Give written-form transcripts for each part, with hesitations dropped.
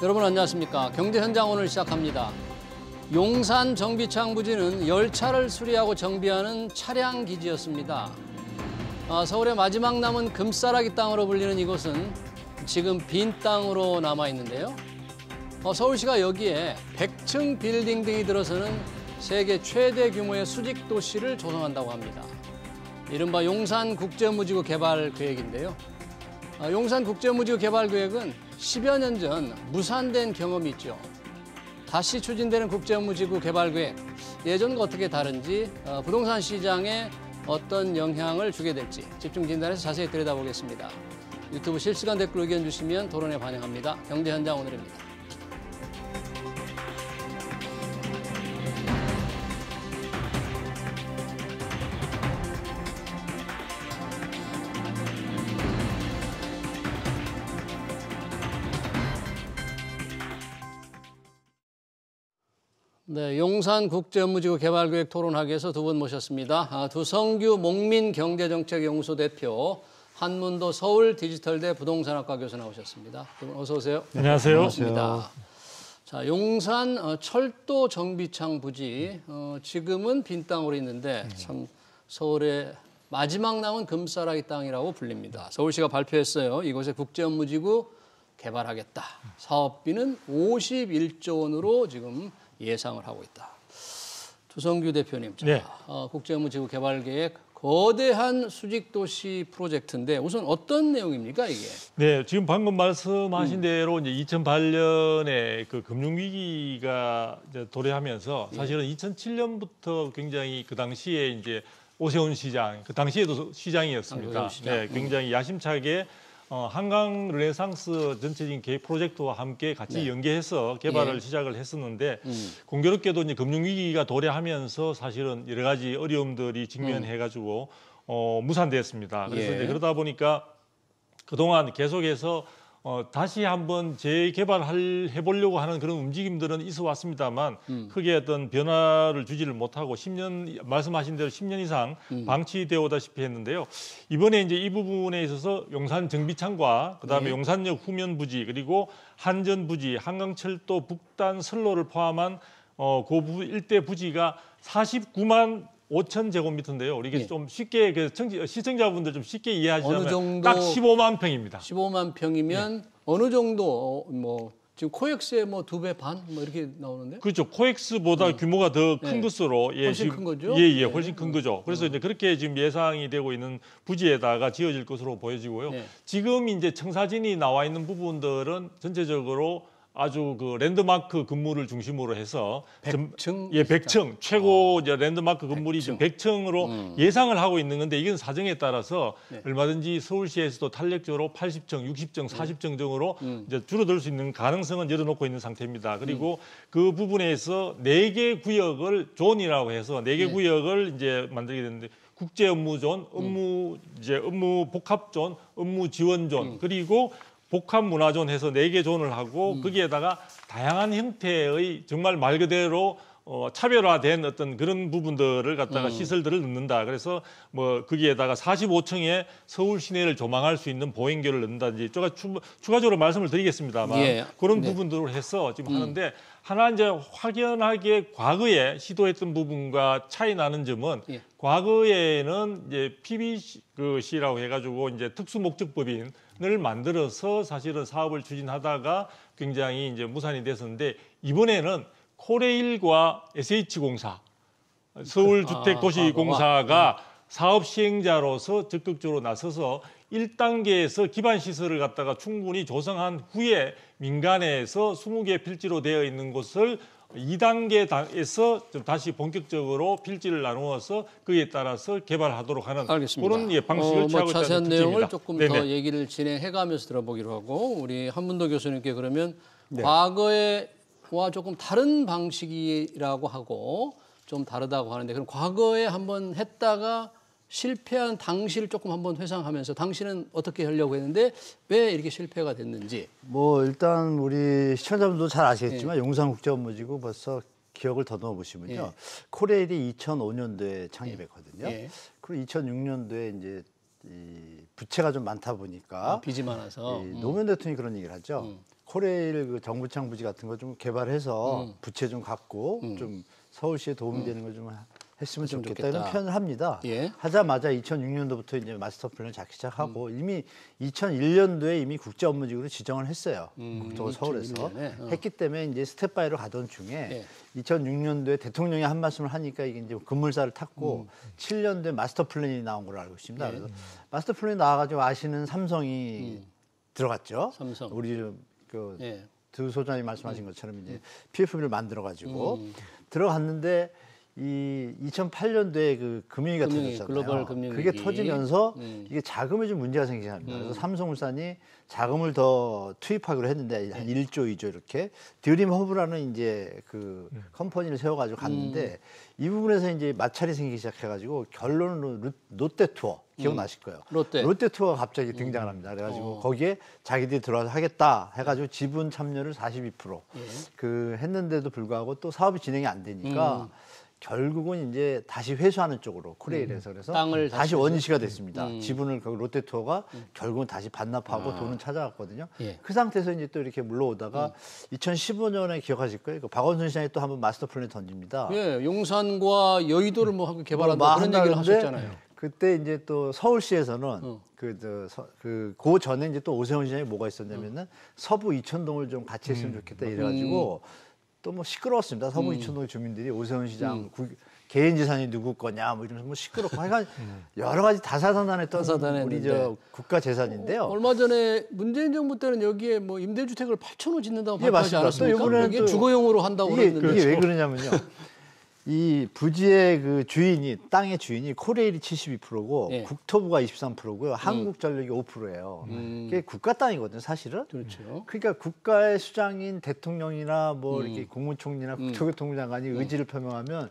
여러분 안녕하십니까. 경제현장 오늘 시작합니다. 용산 정비창 부지는 열차를 수리하고 정비하는 차량 기지였습니다. 서울의 마지막 남은 금싸라기 땅으로 불리는 이곳은 지금 빈 땅으로 남아 있는데요. 서울시가 여기에 100층 빌딩 등이 들어서는 세계 최대 규모의 수직 도시를 조성한다고 합니다. 이른바 용산국제무지구 개발 계획인데요. 용산국제무지구 개발 계획은 10여 년 전 무산된 경험이 있죠. 다시 추진되는 국제무지구 개발 계획, 예전과 어떻게 다른지, 부동산 시장에 어떤 영향을 주게 될지 집중 진단해서 자세히 들여다보겠습니다. 유튜브 실시간 댓글 의견 주시면 토론에 반영합니다. 경제현장 오늘입니다. 네, 용산국제무지구 개발계획 토론하기 위해서 두 분 모셨습니다. 두성규 목민경제정책연구소 대표, 한문도 서울디지털대 부동산학과 교수 나오셨습니다. 두 분 어서 오세요. 안녕하세요. 반갑습니다. 자, 용산 철도 정비창 부지, 지금은 빈 땅으로 있는데 참 서울의 마지막 남은 금싸라기 땅이라고 불립니다. 서울시가 발표했어요. 이곳에 국제무지구 개발하겠다. 사업비는 51조 원으로 지금 예상을 하고 있다. 두성규 대표님, 자, 네. 국제무지구 개발 계획 거대한 수직도시 프로젝트인데 우선 어떤 내용입니까 이게? 네, 지금 방금 말씀하신 대로 이제 2008년에 그 금융위기가 이제 도래하면서 사실은 2007년부터 굉장히 그 당시에 이제 오세훈 시장, 그 당시에도 시장이었습니다. 시장. 네, 굉장히 야심차게 한강 르네상스 전체적인 계획 프로젝트와 함께 같이 연계해서 개발을 시작을 했었는데 공교롭게도 이제 금융위기가 도래하면서 사실은 여러 가지 어려움들이 직면해가지고 무산됐습니다. 그래서 이제 그러다 보니까 그동안 계속해서 다시 한번 재개발해보려고 하는 그런 움직임들은 있어 왔습니다만 크게 어떤 변화를 주지를 못하고 10년, 말씀하신 대로 10년 이상 방치되어 오다시피 했는데요. 이번에 이제 이 부분에 있어서 용산 정비창과 그다음에 용산역 후면 부지 그리고 한전 부지, 한강철도 북단 선로를 포함한 그 일대 부지가 49만 5천 제곱미터인데요. 우리 좀 쉽게 시청자분들 좀 쉽게 이해하시자면 어느 정도, 딱 15만 평입니다. 15만 평이면 어느 정도 지금 코엑스의 2배 반 이렇게 나오는데? 그렇죠. 코엑스보다 규모가 더 큰 것으로 훨씬 큰 거죠? 훨씬 큰 거죠. 그래서 이제 그렇게 지금 예상이 되고 있는 부지에다가 지어질 것으로 보여지고요. 지금 이제 청사진이 나와 있는 부분들은 전체적으로 아주 그 랜드마크 건물을 중심으로 해서 100층? 100층 최고 이제 랜드마크 건물이 100층으로 예상을 하고 있는 건데 이건 사정에 따라서 얼마든지 서울시에서도 탄력적으로 80층, 60층, 40층 등으로 이제 줄어들 수 있는 가능성은 열어놓고 있는 상태입니다. 그리고 그 부분에서 4개 구역을 존이라고 해서 4개 구역을 이제 만들게 되는데 국제 업무존, 업무 복합존, 업무 지원존 그리고 복합문화존 해서 4개 존을 하고 거기에다가 다양한 형태의 정말 말 그대로 차별화된 어떤 그런 부분들을 갖다가 시설들을 넣는다. 그래서 거기에다가 45층에 서울 시내를 조망할 수 있는 보행교를 넣는다든지 추가적으로 말씀을 드리겠습니다만 그런 부분들을 해서 지금 하는데 하나 이제 확연하게 과거에 시도했던 부분과 차이 나는 점은 과거에는 이제 PBC라고 해가지고 이제 특수목적법인을 만들어서 사실은 사업을 추진하다가 굉장히 이제 무산이 됐었는데 이번에는 코레일과 SH공사, 서울주택도시공사가 사업 시행자로서 적극적으로 나서서 1단계에서 기반 시설을 갖다가 충분히 조성한 후에 민간에서 20개 필지로 되어 있는 곳을 2단계에서 좀 다시 본격적으로 필지를 나누어서 그에 따라서 개발하도록 하는 알겠습니다. 그런 방식을 취하고 있다는 자세한 내용을 특징입니다. 조금 더 얘기를 진행해가면서 들어보기로 하고 우리 한문도 교수님께 그러면 과거에와 조금 다른 방식이라고 하고 좀 다르다고 하는데 그럼 과거에 한번 했다가 실패한 당시를 조금 한번 회상하면서 당시는 어떻게 하려고 했는데 왜 이렇게 실패가 됐는지. 일단 우리 시청자분도 잘 아시겠지만 용산국제업무지구 벌써 기억을 더듬어 보시면요. 코레일이 2005년도에 창립했거든요. 그리고 2006년도에 이제 이 부채가 좀 많다 보니까 빚이 많아서 노무현 대통령이 그런 얘기를 하죠. 코레일 그 정부창 부지 같은 거 좀 개발해서 부채 좀 갚고 좀 서울시에 도움이 되는 걸 좀 했으면 좋겠다 이런 표현을 합니다. 예. 하자마자 2006년도부터 이제 마스터 플랜을 잡기 시작하고 이미 2001년도에 이미 국제 업무지구로 지정을 했어요. 서울에서 2001년에. 했기 때문에 이제 스텝 바이로 가던 중에 예. 2006년도에 대통령이 한 말씀을 하니까 이게 이제 급물살을 탔고 7년도에 마스터 플랜이 나온 걸로 알고 있습니다. 그래서 마스터 플랜이 나와가지고 아시는 삼성이 들어갔죠. 삼성. 우리 그 예. 두 소장이 말씀하신 것처럼 이제 PFB를 만들어가지고 들어갔는데 이 2008년도에 그 금융위기가 터졌잖아요. 글로벌 금융위기. 그게 터지면서 이게 자금에 좀 문제가 생기지 않습니까? 그래서 삼성물산이 자금을 더 투입하기로 했는데 한 1조, 2조 이렇게 드림 허브라는 이제 그 컴퍼니를 세워가지고 갔는데 이 부분에서 이제 마찰이 생기기 시작해가지고 결론은 롯데 투어 기억나실 거예요. 롯데 투어가 갑자기 등장을 합니다. 그래가지고 거기에 자기들이 들어와서 하겠다 해가지고 지분 참여를 42% 그 했는데도 불구하고 또 사업이 진행이 안 되니까 결국은 이제 다시 회수하는 쪽으로 코레일에서 그래서 땅을 다시 원시가 됐습니다. 지분을 그 롯데투어가 결국은 다시 반납하고 돈은 찾아갔거든요. 예. 그 상태에서 이제 또 이렇게 물러오다가 2015년에 기억하실 거예요. 그 박원순 시장이 또 한번 마스터 플랜을 던집니다. 예, 용산과 여의도를 뭐 하고 개발한다 그런 얘기를 하셨잖아요. 그때 이제 또 서울시에서는 그 전에 이제 또 오세훈 시장이 뭐가 있었냐면은 서부 이천동을 좀 같이 했으면 좋겠다 이래가지고 또 뭐 시끄러웠습니다. 서부 이천동 주민들이 오세훈 시장 개인 재산이 누구 거냐 뭐 이러면서 뭐 시끄럽고 하여간 여러 가지 다사다난했던 우리 저 국가 재산인데요. 얼마 전에 문재인 정부 때는 여기에 뭐 임대주택을 8,000호 짓는다고 예, 발표하지 맞습니다. 않았습니까? 또 이번에는 이게 또 주거용으로 한다고 그랬는데 이게 왜 그러냐면요. 이 부지의 그 주인이 땅의 주인이 코레일이 72%고 예. 국토부가 23%고요. 한국전력이 5%예요. 그게 국가 땅이거든요, 사실은. 그렇죠. 그러니까 국가의 수장인 대통령이나 뭐 이렇게 국무총리나 국토교통부 장관이 의지를 표명하면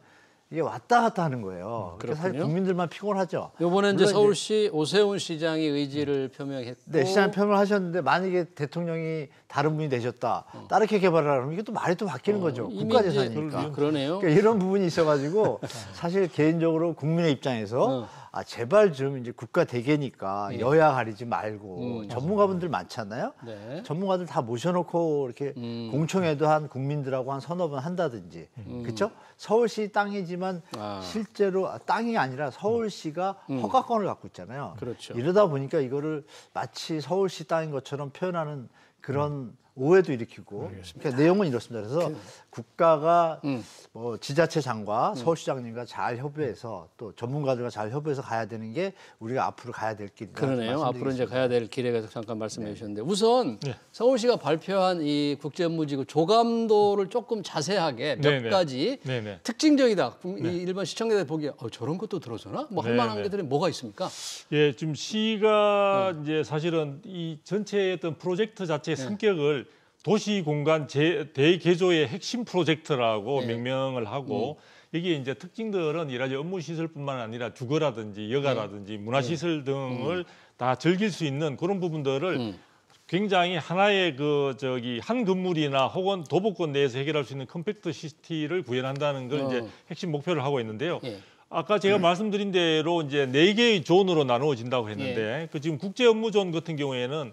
이게 왔다 갔다 하는 거예요. 그래서 사실 그렇군요. 국민들만 피곤하죠. 이번에 이제 물론 서울시 오세훈 시장이 의지를 표명했고 네, 시장 표명을 하셨는데 만약에 대통령이 다른 분이 되셨다, 다르게 개발하라 그러면 이게 또 말이 또 바뀌는 거죠. 이미 국가 이제 재산이니까. 그러네요. 그러니까 이런 부분이 있어가지고 사실 개인적으로 국민의 입장에서 아 제발 좀 이제 국가 대계니까 여야 가리지 말고 전문가분들 많잖아요. 네. 전문가들 다 모셔놓고 이렇게 공청회도 한 국민들하고 한 서너 번 한다든지, 그렇죠? 서울시 땅이지만 실제로 땅이 아니라 서울시가 허가권을 갖고 있잖아요. 그렇죠. 이러다 보니까 이거를 마치 서울시 땅인 것처럼 표현하는 그런 오해도 일으키고 그러니까 내용은 이렇습니다. 그래서 국가가 뭐 지자체장과 서울시장님과 잘 협의해서 또 전문가들과 잘 협의해서 가야 되는 게 우리가 앞으로 가야 될 길이다. 그러네요. 앞으로 이제 가야 될 길에 대해서 잠깐 말씀해 주셨는데 우선 서울시가 발표한 이 국제업무지구 조감도를 조금 자세하게 몇 가지 특징적이다. 이 일반 시청자들 보기에 저런 것도 들어서나? 뭐 할 만한 것들이 뭐가 있습니까? 예, 지금 시가 이제 사실은 이 전체의 어떤 프로젝트 자체의 성격을 도시 공간 대개조의 핵심 프로젝트라고 명명을 하고 여기에 이제 특징들은 여러 가지 업무 시설뿐만 아니라 주거라든지 여가라든지 문화시설 등을 다 즐길 수 있는 그런 부분들을 굉장히 하나의 한 건물이나 혹은 도보권 내에서 해결할 수 있는 컴팩트 시티를 구현한다는 걸 이제 핵심 목표를 하고 있는데요. 아까 제가 말씀드린 대로 이제 4개의 존으로 나누어진다고 했는데 그 지금 국제 업무 존 같은 경우에는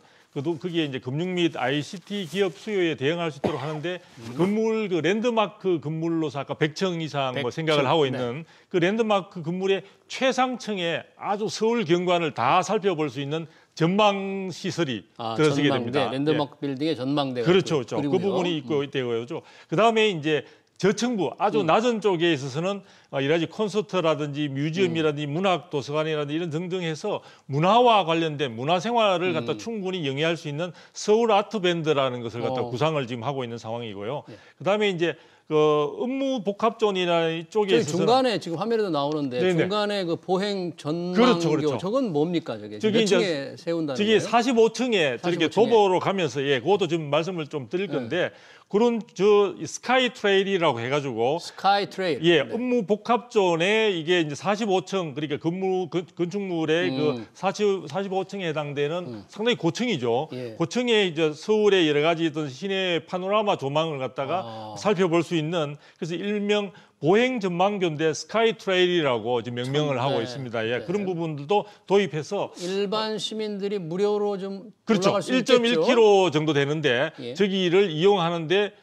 그게 이제 금융 및 ICT 기업 수요에 대응할 수 있도록 하는데 건물 그 랜드마크 건물로서 아까 100층 이상 뭐 생각을 하고 있는 그 랜드마크 건물의 최상층에 아주 서울 경관을 다 살펴볼 수 있는 전망 시설이 들어서게 됩니다. 랜드마크 빌딩의 전망대가 그렇죠, 그렇죠. 그 부분이 있고 되고요. 그 다음에 이제 저층부 아주 낮은 쪽에 있어서는 여러 가지 콘서트라든지 뮤지엄이라든지 문학 도서관이라든지 이런 등등 해서 문화와 관련된 문화생활을 갖다 충분히 영위할 수 있는 서울 아트밴드라는 것을 갖다 구상을 지금 하고 있는 상황이고요. 그다음에 이제 그 업무 복합존이나 이쪽에 있어서 중간에 지금 화면에도 나오는데 중간에 그 보행 전망교 저건 뭡니까 저게 몇 층에 세운다는 저기 거예요? 45층에 저렇게 도보로 가면서 그것도 좀 말씀을 좀 드릴 건데 그런 스카이 트레일이라고 해가지고 스카이 트레일 업무 복합존에 이게 이제 45층 그러니까 건축물의 그 45층에 해당되는 상당히 고층이죠. 고층에 이제 서울의 여러 가지 어떤 시내 파노라마 조망을 갖다가 살펴볼 수 있는 그래서 일명 보행 전망교인데 스카이 트레일이라고 지금 명명을 하고 네. 있습니다. 예, 네. 그런 부분들도 도입해서 일반 시민들이 무료로 좀 그렇죠. 올라갈 수 있겠죠. 1.1km 정도 되는데 예. 저기를 이용하는데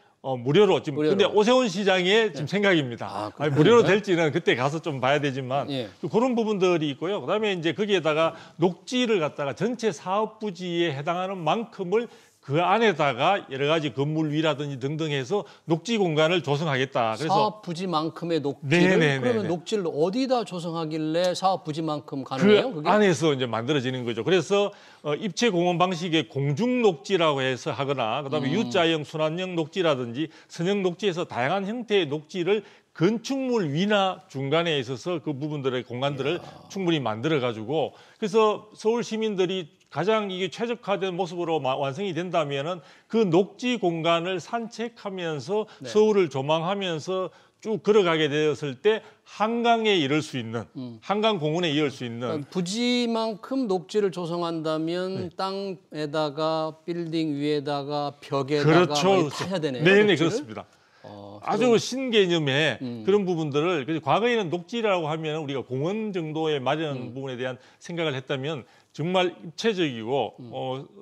무료로 지금 무료로. 근데 오세훈 시장의 지금 생각입니다. 아, 무료로 될지는 그때 가서 좀 봐야 되지만 예. 그런 부분들이 있고요. 그다음에 이제 거기에다가 녹지를 갖다가 전체 사업 부지에 해당하는 만큼을 그 안에다가 여러 가지 건물 위라든지 등등 해서 녹지 공간을 조성하겠다. 그래서 사업 부지만큼의 녹지를 네네네네. 그러면 녹지를 어디다 조성하길래 사업 부지만큼 그 가능해요? 그게? 안에서 이제 만들어지는 거죠. 그래서 입체 공원 방식의 공중 녹지라고 해서 하거나 그다음에 U자형 순환형 녹지라든지 선형 녹지에서 다양한 형태의 녹지를 건축물 위나 중간에 있어서 그 부분들의 공간들을 충분히 만들어 가지고 그래서 서울 시민들이 가장 이게 최적화된 모습으로 완성이 된다면은 그 녹지 공간을 산책하면서 네. 서울을 조망하면서 쭉 걸어가게 되었을 때 한강에 이를 수 있는 한강 공원에 이을 수 있는 그러니까 부지만큼 녹지를 조성한다면 네. 땅에다가 빌딩 위에다가 벽에다가 그렇죠. 막 이렇게 해야 되네요. 네네 녹지를? 그렇습니다. 어, 아주 신개념의 그런 부분들을 그래서 과거에는 녹지라고 하면 우리가 공원 정도의 마련 부분에 대한 생각을 했다면 정말 입체적이고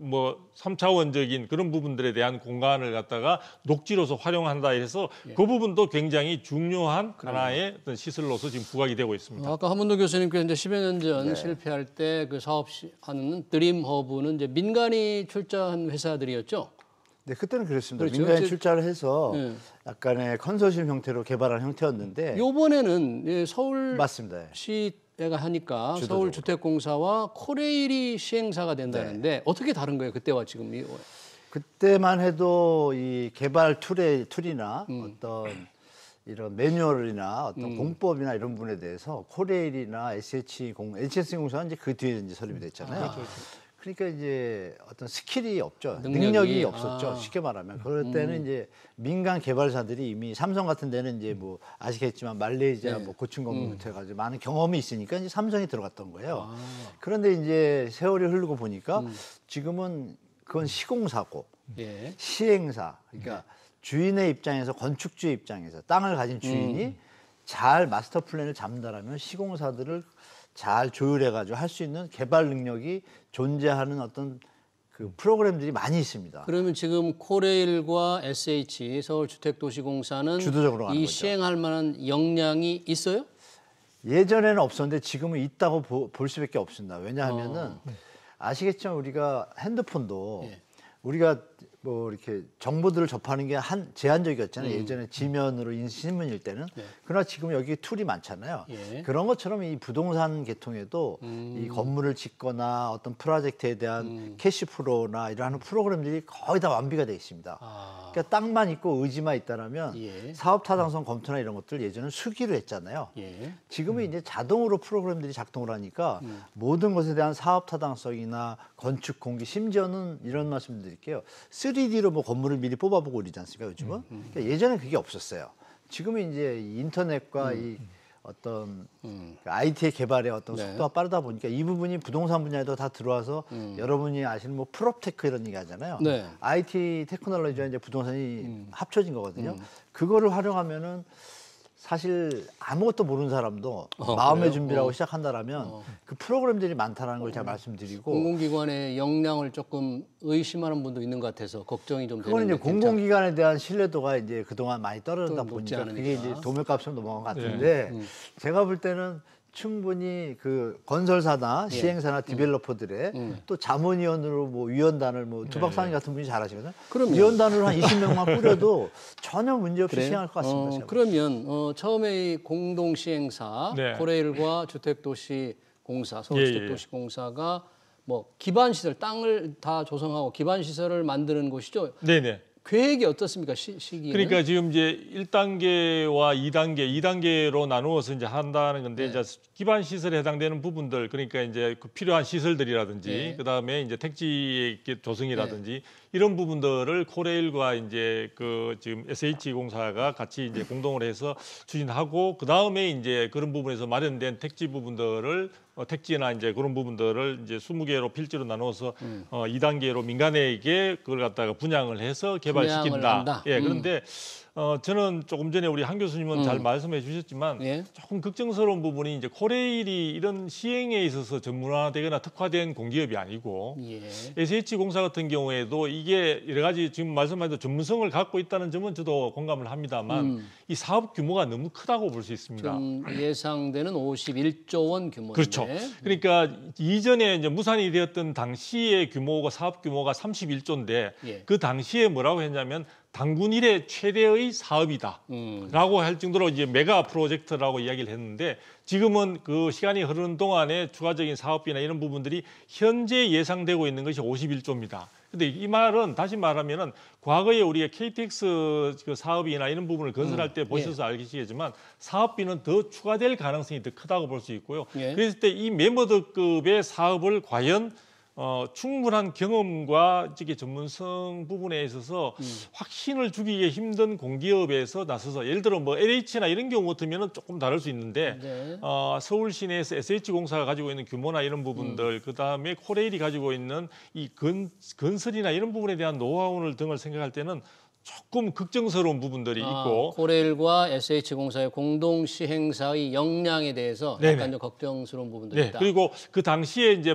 뭐 3차원적인 그런 부분들에 대한 공간을 갖다가 녹지로서 활용한다 해서 그 부분도 굉장히 중요한 하나의 어떤 시설로서 지금 부각이 되고 있습니다. 아까 한문도 교수님께서 이제 10여 년 전 네. 실패할 때 그 사업하는 드림허브는 이제 민간이 출자한 회사들이었죠. 네, 그때는 그랬습니다. 그렇죠. 민간이 이제- 출자를 해서 네. 약간의 컨소시엄 형태로 개발한 형태였는데 요번에는 예, 서울 맞습니다. 예. 시가 하니까 주도적으로. 서울주택공사와 코레일이 시행사가 된다는데 네. 어떻게 다른 거예요? 그때와 지금 그때만 해도 이 개발 툴이나 어떤 이런 매뉴얼이나 어떤 공법이나 이런 부분에 대해서 코레일이나 SH공사는 이제 그 뒤에 이제 설립이 됐잖아요. 그러니까 이제 어떤 스킬이 없죠. 능력이 없었죠. 쉽게 말하면. 그럴 때는 이제 민간 개발사들이 이미 삼성 같은 데는 이제 뭐 아시겠지만 말레이시아 뭐 고층건물부터 해가지고 많은 경험이 있으니까 이제 삼성이 들어갔던 거예요. 그런데 이제 세월이 흐르고 보니까 지금은 그건 시공사고 예. 시행사. 그러니까 주인의 입장에서 건축주의 입장에서 땅을 가진 주인이 잘 마스터 플랜을 잡는다라면 시공사들을 잘 조율해가지고 할 수 있는 개발 능력이 존재하는 어떤 그 프로그램들이 많이 있습니다. 그러면 지금 코레일과 SH 서울주택도시공사는 주도적으로 가는 이 거죠. 시행할 만한 역량이 있어요? 예전에는 없었는데 지금은 있다고 볼 수밖에 없습니다. 왜냐하면은 아시겠지만 우리가 핸드폰도 예. 우리가 뭐 이렇게 정보들을 접하는 게 제한적이었잖아요. 예전에 지면으로 신문일 때는. 그러나 지금 여기 툴이 많잖아요. 예. 그런 것처럼 이 부동산 계통에도 이 건물을 짓거나 어떤 프로젝트에 대한 캐시프로나 이러한 프로그램들이 거의 다 완비가 돼 있습니다. 그러니까 땅만 있고 의지만 있다라면 예. 사업 타당성 검토나 이런 것들 예전에 수기로 했잖아요. 예. 지금은 이제 자동으로 프로그램들이 작동을 하니까 모든 것에 대한 사업 타당성이나 건축 공기 심지어는 이런 말씀 드릴게요. 3D로 뭐 건물을 미리 뽑아보고 그러지 않습니까 요즘은? 그러니까 예전에 그게 없었어요. 지금은 이제 이 인터넷과 이 어떤 그 IT의 개발의 어떤 네. 속도가 빠르다 보니까 이 부분이 부동산 분야에도 다 들어와서 여러분이 아시는 뭐 프롭테크 이런 얘기 하잖아요. 네. IT 테크놀로지와 이제 부동산이 합쳐진 거거든요. 그거를 활용하면은 사실 아무것도 모르는 사람도 마음의 그래요? 준비라고 시작한다라면 그 프로그램들이 많다라는 걸 제가 말씀드리고 공공기관의 역량을 조금 의심하는 분도 있는 것 같아서 걱정이 좀 그거는 이제 되는데 공공기관에 대한 신뢰도가 이제 그동안 많이 떨어지다 또 높지 보니까 그게 않으니까. 이제 도매값으로 넘어간 것 같은데 제가 볼 때는 충분히 그 건설사나 시행사나 디벨로퍼들의 또 자문위원으로 뭐 위원단을 뭐 두박사님 같은 분이 잘하시거든요. 그럼요. 위원단으로 한 20명만 꾸려도 전혀 문제 없이 그래요? 시행할 것 같습니다. 제가. 그러면 처음에 이 공동시행사 네. 코레일과 주택도시공사 서울주택도시공사가 뭐 기반시설 땅을 다 조성하고 기반시설을 만드는 곳이죠. 네네. 계획이 어떻습니까? 시기는? 그러니까 지금 이제 1단계와 2단계로 나누어서 이제 한다는 건데 이제 기반 시설에 해당되는 부분들 그러니까 이제 그 필요한 시설들이라든지 네. 그다음에 이제 택지 조성이라든지 이런 부분들을 코레일과 이제 그 지금 SH공사가 같이 이제 공동으로 해서 추진하고 그다음에 이제 그런 부분에서 마련된 택지 부분들을 택지나 이제 그런 부분들을 이제 20개로 필지로 나눠서 2단계로 민간에게 그걸 갖다가 분양을 해서 분양을 개발시킨다. 한다. 예, 그런데 저는 조금 전에 우리 한 교수님은 잘 말씀해 주셨지만 예. 조금 걱정스러운 부분이 이제 코레일이 이런 시행에 있어서 전문화되거나 특화된 공기업이 아니고 예. SH공사 같은 경우에도 이게 여러 가지 지금 말씀하신 대로 전문성을 갖고 있다는 점은 저도 공감을 합니다만 이 사업 규모가 너무 크다고 볼 수 있습니다. 좀 예상되는 51조 원 규모인데. 그렇죠. 그러니까 이전에 이제 무산이 되었던 당시의 규모가 사업 규모가 31조인데 예. 그 당시에 뭐라고 했냐면 단군 이래 최대의 사업이다라고 할 정도로 이제 메가 프로젝트라고 이야기를 했는데 지금은 그 시간이 흐르는 동안에 추가적인 사업비나 이런 부분들이 현재 예상되고 있는 것이 51조입니다. 근데 이 말은 다시 말하면은 과거에 우리가 KTX 그 사업이나 이런 부분을 건설할 때 보셔서 알겠지만 사업비는 더 추가될 가능성이 더 크다고 볼 수 있고요. 예. 그랬을 때 이 메머드급의 사업을 과연 충분한 경험과 특히 전문성 부분에 있어서 확신을 주기에 힘든 공기업에서 나서서 예를 들어 뭐 LH나 이런 경우 같으면은 조금 다를 수 있는데 네. 서울 시내에서 SH공사가 가지고 있는 규모나 이런 부분들 그다음에 코레일이 가지고 있는 이 건설이나 이런 부분에 대한 노하우 등을 생각할 때는 조금 걱정스러운 부분들이 있고 코레일과 SH공사의 공동 시행사의 역량에 대해서 네네. 약간 좀 걱정스러운 부분들이 네, 있다. 그리고 그 당시에 이제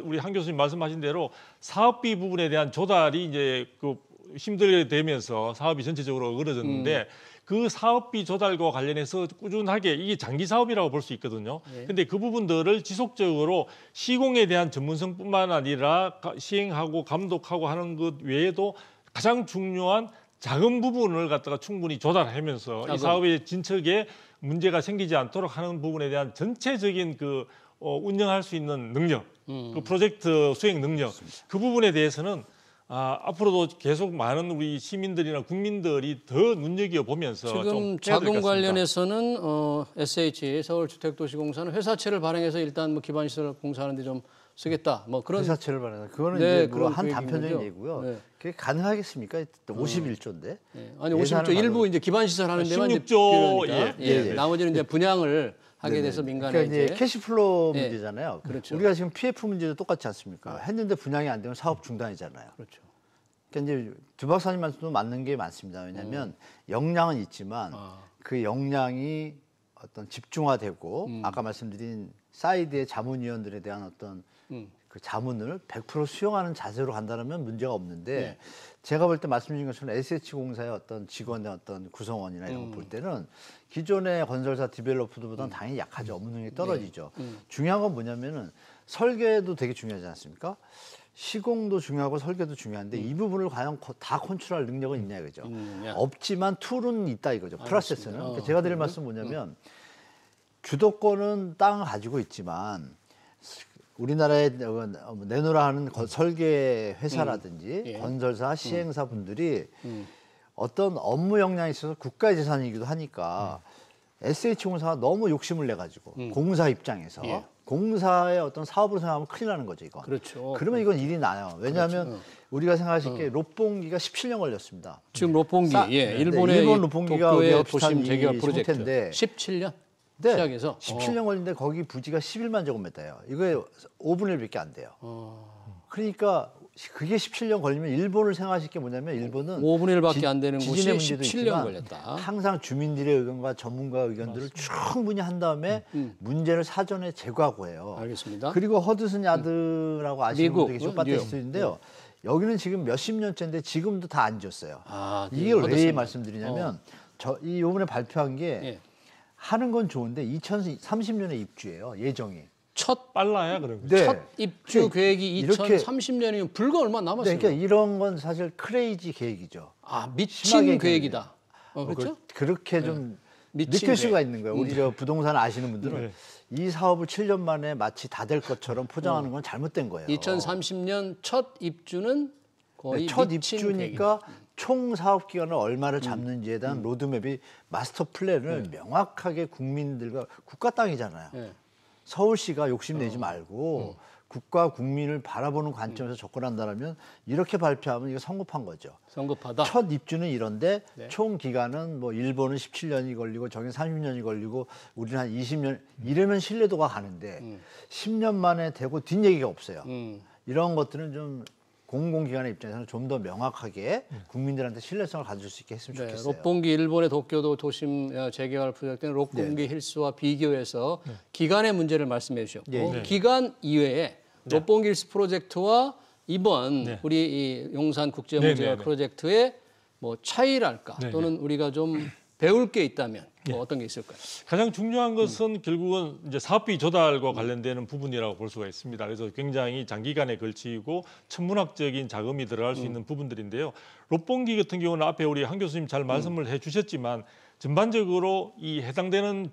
우리 한 교수님 말씀하신 대로 사업비 부분에 대한 조달이 이제 그 힘들게 되면서 사업이 전체적으로 어그러졌는데 그 사업비 조달과 관련해서 꾸준하게 이게 장기 사업이라고 볼 수 있거든요. 근데 그 부분들을 지속적으로 시공에 대한 전문성뿐만 아니라 시행하고 감독하고 하는 것 외에도 가장 중요한 자금 부분을 갖다가 충분히 조달하면서 이 사업의 진척에 문제가 생기지 않도록 하는 부분에 대한 전체적인 그 운영할 수 있는 능력, 그 프로젝트 수행 능력, 그 부분에 대해서는 앞으로도 계속 많은 우리 시민들이나 국민들이 더 눈여겨보면서 지금 좀 해야 될것 자금 같습니다. 관련해서는 SH 서울주택도시공사는 회사채를 발행해서 일단 뭐 기반시설 공사하는데 좀 쓰겠다. 뭐 그런 회사채를 발행한 그거는 네, 이제 그런 한 그 단편적인 얘기군요. 얘기고요. 네. 그게 가능하겠습니까? 51조인데. 아니 50조 일부 이제 기반시설 하는 데만 16조, 이제 예. 나머지는 이제 분양을 하게 돼서 민간에 그러니까 이제 이제 캐시플로우 네. 문제잖아요. 그렇죠. 우리가 지금 PF 문제도 똑같지 않습니까? 했는데 분양이 안 되면 사업 중단이잖아요. 그렇죠. 그러니까 이제 두 박사님 말씀도 맞는 게 많습니다. 왜냐하면 역량은 있지만 그 역량이 어떤 집중화되고 아까 말씀드린 사이드의 자문위원들에 대한 어떤 그 자문을 100% 수용하는 자세로 간다면 문제가 없는데 네. 제가 볼 때 말씀드린 것처럼 SH공사의 어떤 직원의 어떤 구성원이나 이런 거 볼 때는 기존의 건설사 디벨로퍼들보다는 당연히 약하죠. 업무 능력이 떨어지죠. 중요한 건 뭐냐면은 설계도 되게 중요하지 않습니까? 시공도 중요하고 설계도 중요한데 이 부분을 과연 다 컨트롤할 능력은 있냐 이거죠. 없지만 툴은 있다 이거죠. 프로세스는. 그러니까 제가 드릴 말씀은 뭐냐면 주도권은 땅을 가지고 있지만 우리나라에 내놓으라 하는 설계 회사라든지 건설사, 시행사 분들이 어떤 업무 역량에 있어서 국가의 재산이기도 하니까 SH공사가 너무 욕심을 내가지고 공사 입장에서 공사의 어떤 사업으로 생각하면 큰일 나는 거죠, 이거. 그렇죠. 그러면 이건 일이 나요. 왜냐하면 우리가 생각하실 게 롯봉기가 17년 걸렸습니다. 지금 롯봉기, 일본의 일본 롯봉기가 우리가 도심 비슷한 재개발 이 프로젝트 형태인데 17년 네, 시작해서 17년 걸리는데 거기 부지가 11만 제곱미터예요. 이거 5분의 1밖에 안 돼요. 그러니까 그게 17년 걸리면 일본을 생각하실 게 뭐냐면 일본은 5분의 1밖에 안 되는 곳이 지진의 문제도 17년 있지만 걸렸다. 항상 주민들의 의견과 전문가 의견들을 충분히 한 다음에 문제를 사전에 제거하고 해요. 알겠습니다. 그리고 허드슨 야드라고 아시는 미국, 분들이 좀 빠질 수 있는데요. 여기는 지금 몇십 년째인데 지금도 다 안 지었어요. 이게 왜 허드슨. 말씀드리냐면 이 요번에 발표한 게 하는 건 좋은데 2030년에 입주예요. 예정이. 빨라야 그러면. 네. 첫 입주 계획이 이렇게 2030년이면 불과 얼마 남았어요. 네, 그러니까 이런 건 사실 크레이지 계획이죠. 미친 심하게 계획이다. 그렇죠? 그렇게 좀 미친 느낄 수가 계획. 있는 거예요. 우리 저 부동산 아시는 분들은 이 사업을 7년 만에 마치 다 될 것처럼 포장하는 건 잘못된 거예요. 2030년 첫 입주는 거의 첫 미친 입주니까 총 사업 기간을 얼마를 잡는지에 대한 로드맵이 마스터 플랜을 명확하게 국민들과 국가 땅이잖아요. 서울시가 욕심내지 말고 국가 국민을 바라보는 관점에서 접근한다면 이렇게 발표하면 이거 성급한 거죠. 성급하다. 첫 입주는 이런데 총 기간은 뭐 일본은 17년이 걸리고 저긴 30년이 걸리고 우리는 한 20년 이러면 신뢰도가 가는데 10년 만에 되고 뒷얘기가 없어요. 이런 것들은 좀 공공기관의 입장에서는 좀 더 명확하게 국민들한테 신뢰성을 가질 수 있게 했으면 좋겠어요. 롯봉기 일본의 도쿄도 도심 재개발 프로젝트는 롯봉기 힐스와 비교해서 기간의 문제를 말씀해 주셨고 기간 이외에 롯봉기 힐스 프로젝트와 이번 우리 이 용산 국제무제화 프로젝트의 뭐 차이랄까 또는 우리가 좀 배울 게 있다면 뭐 어떤 게 있을까요? 가장 중요한 것은 결국은 이제 사업비 조달과 관련되는 부분이라고 볼 수가 있습니다. 그래서 굉장히 장기간에 걸치고 천문학적인 자금이 들어갈 수 있는 부분들인데요. 롯봉기 같은 경우는 앞에 우리 한 교수님 잘 말씀을 해주셨지만 전반적으로 이 해당되는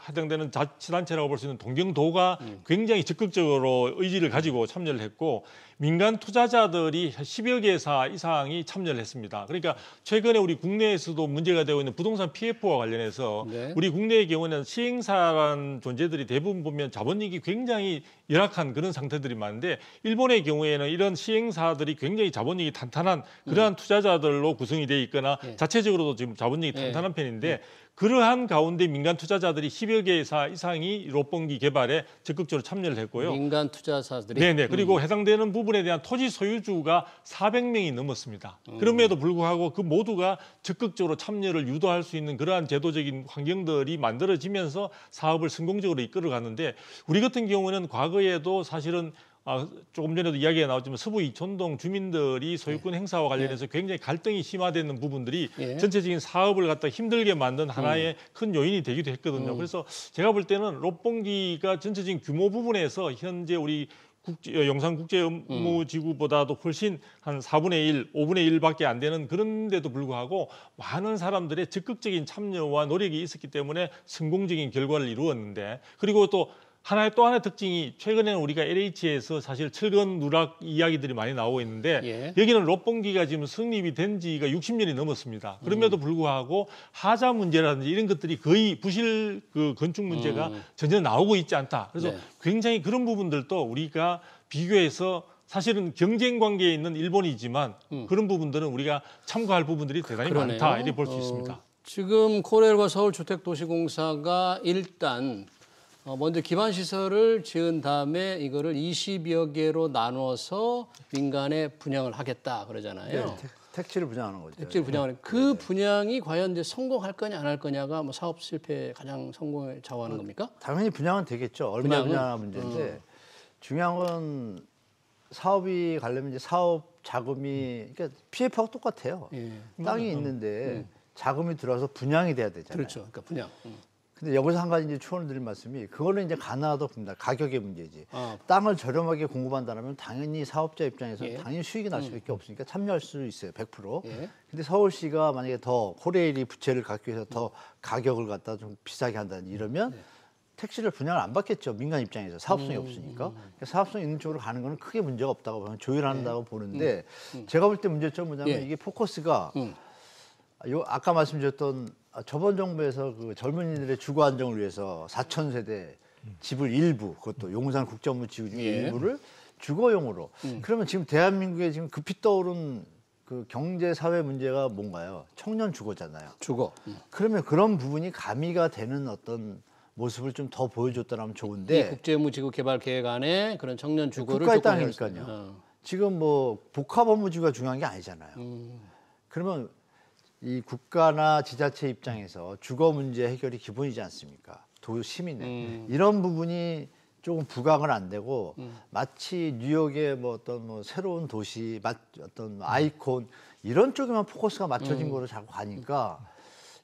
해당되는 자치단체라고 볼 수 있는 동경도가 굉장히 적극적으로 의지를 가지고 참여를 했고 민간 투자자들이 10여 개사 이상이 참여를 했습니다. 그러니까 최근에 우리 국내에서도 문제가 되고 있는 부동산 PF와 관련해서 우리 국내의 경우는 시행사라는 존재들이 대부분 보면 자본력이 굉장히 열악한 그런 상태들이 많은데 일본의 경우에는 이런 시행사들이 굉장히 자본력이 탄탄한 그러한 투자자들로 구성이 되어 있거나 자체적으로도 지금 자본력이 탄탄한 편인데 그러한 가운데 민간 투자자들이 10여 개사 이상이 롯봉기 개발에 적극적으로 참여를 했고요. 민간 투자사들이? 네네. 그리고 해당되는 부분에 대한 토지 소유주가 400명이 넘었습니다. 그럼에도 불구하고 그 모두가 적극적으로 참여를 유도할 수 있는 그러한 제도적인 환경들이 만들어지면서 사업을 성공적으로 이끌어갔는데 우리 같은 경우는 과거에도 사실은 조금 전에도 이야기가 나왔지만 서부 이촌동 주민들이 소유권 행사와 관련해서 굉장히 갈등이 심화되는 부분들이 전체적인 사업을 갖다 힘들게 만든 하나의 큰 요인이 되기도 했거든요. 그래서 제가 볼 때는 롯봉기가 전체적인 규모 부분에서 현재 우리 용산국제업무지구보다도 훨씬 한 4분의 1, 5분의 1밖에 안 되는 그런데도 불구하고 많은 사람들의 적극적인 참여와 노력이 있었기 때문에 성공적인 결과를 이루었는데 그리고 또 하나의 특징이 최근에는 우리가 LH에서 사실 철근 누락 이야기들이 많이 나오고 있는데 여기는 롯봉기가 지금 성립이 된 지가 60년이 넘었습니다. 그럼에도 불구하고 하자 문제라든지 이런 것들이 거의 부실 그 건축 문제가 전혀 나오고 있지 않다. 그래서 굉장히 그런 부분들도 우리가 비교해서 사실은 경쟁 관계에 있는 일본이지만 그런 부분들은 우리가 참고할 부분들이 대단히 많다 이렇게 볼 수 있습니다. 지금 코레일과 서울주택도시공사가 일단 먼저 기반 시설을 지은 다음에 이거를 20여 개로 나눠서 민간에 분양을 하겠다 그러잖아요. 택지를 분양하는 거죠. 택지를 분양하는 그 분양이 과연 이제 성공할 거냐 안 할 거냐가 뭐 사업 실패에 가장 성공을 좌우하는 겁니까? 당연히 분양은 되겠죠. 얼마 분양하는 문제인데 중요한 건 사업이 가려면 이제 사업 자금이 그러니까 PF하고 똑같아요. 땅이 있는데 자금이 들어와서 분양이 돼야 되잖아요. 그렇죠. 그러니까 분양. 근데 여기서 한 가지 이제 추원을 드릴 말씀이 그거는 이제 가능하다고 봅니다. 가격의 문제지. 땅을 저렴하게 공급한다면 당연히 사업자 입장에서 당연히 수익이 날 수밖에 없으니까 참여할 수 있어요. 100%. 근데 서울시가 만약에 더 코레일이 부채를 갚기 위해서 더 가격을 갖다 좀 비싸게 한다든지 이러면 택지를 분양을 안 받겠죠. 민간 입장에서 사업성이 없으니까. 그러니까 사업성 있는 쪽으로 가는 거는 크게 문제가 없다고 보면 조율한다고 보는데 제가 볼 때 문제점은 뭐냐면 이게 포커스가 아까 말씀드렸던 저번 정부에서 그 젊은이들의 주거 안정을 위해서 4,000세대 집을 일부 그것도 용산 국제업무지구 중에 일부를 주거용으로 그러면 지금 대한민국에 지금 급히 떠오른 그 경제 사회 문제가 뭔가요? 청년 주거잖아요. 주거. 그러면 그런 부분이 가미가 되는 어떤 모습을 좀 더 보여줬더라면 좋은데 이 국제업무지구 개발 계획 안에 그런 청년 주거를 국가의 땅이니까요. 지금 뭐 복합업무지구가 중요한 게 아니잖아요. 그러면 이 국가나 지자체 입장에서 주거 문제 해결이 기본이지 않습니까? 도시민의 이런 부분이 조금 부각은 안 되고 마치 뉴욕의 뭐 어떤 뭐 새로운 도시, 어떤 아이콘 이런 쪽에만 포커스가 맞춰진 거로 자꾸 가니까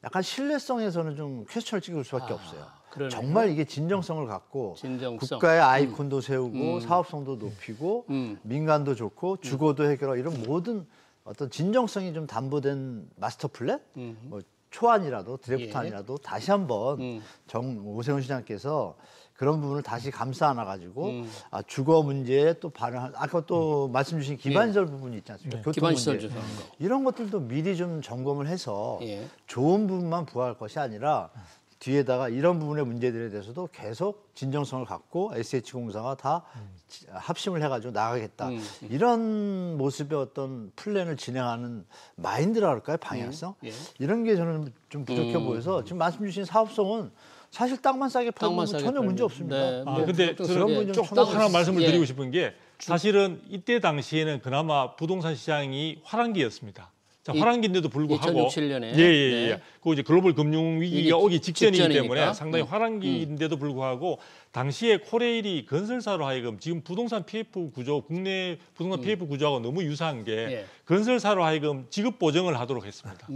약간 신뢰성에서는 좀 퀘스천을 찍을 수밖에 없어요. 그러네요. 정말 이게 진정성을 갖고 진정성. 국가의 아이콘도 세우고 사업성도 높이고 민간도 좋고 주거도 해결하고 이런 모든 어떤 진정성이 좀 담보된 마스터 플랜, 뭐 초안이라도 드래프트안이라도 다시 한번 오세훈 시장께서 그런 부분을 다시 감싸 안아가지고 주거 문제에 또 아까 또 말씀 주신 기반시설 부분이 있지 않습니까? 교통 기반시설 문제. 조사하는 거. 이런 것들도 미리 좀 점검을 해서 좋은 부분만 부각할 것이 아니라 뒤에다가 이런 부분의 문제들에 대해서도 계속 진정성을 갖고 SH공사가 다 합심을 해가지고 나가겠다. 이런 모습의 어떤 플랜을 진행하는 마인드라 할까요? 방향성? 이런 게 저는 좀 부족해 보여서 지금 말씀 주신 사업성은 사실 땅만 싸게 팔면 전혀 문제 없습니다. 근데 꼭 하나 말씀을 드리고 싶은 게 사실은 이때 당시에는 그나마 부동산 시장이 화랑기였습니다. 자, 화랑기인데도 불구하고 2006-7년에 예. 그 이제 글로벌 금융 위기가 오기 직전이기 직전이니까. 때문에 상당히 화랑기인데도 불구하고 당시에 코레일이 건설사로 하여금 지금 부동산 PF 구조, 국내 부동산 PF 구조하고 너무 유사한 게 예. 건설사로 하여금 지급 보증을 하도록 했습니다.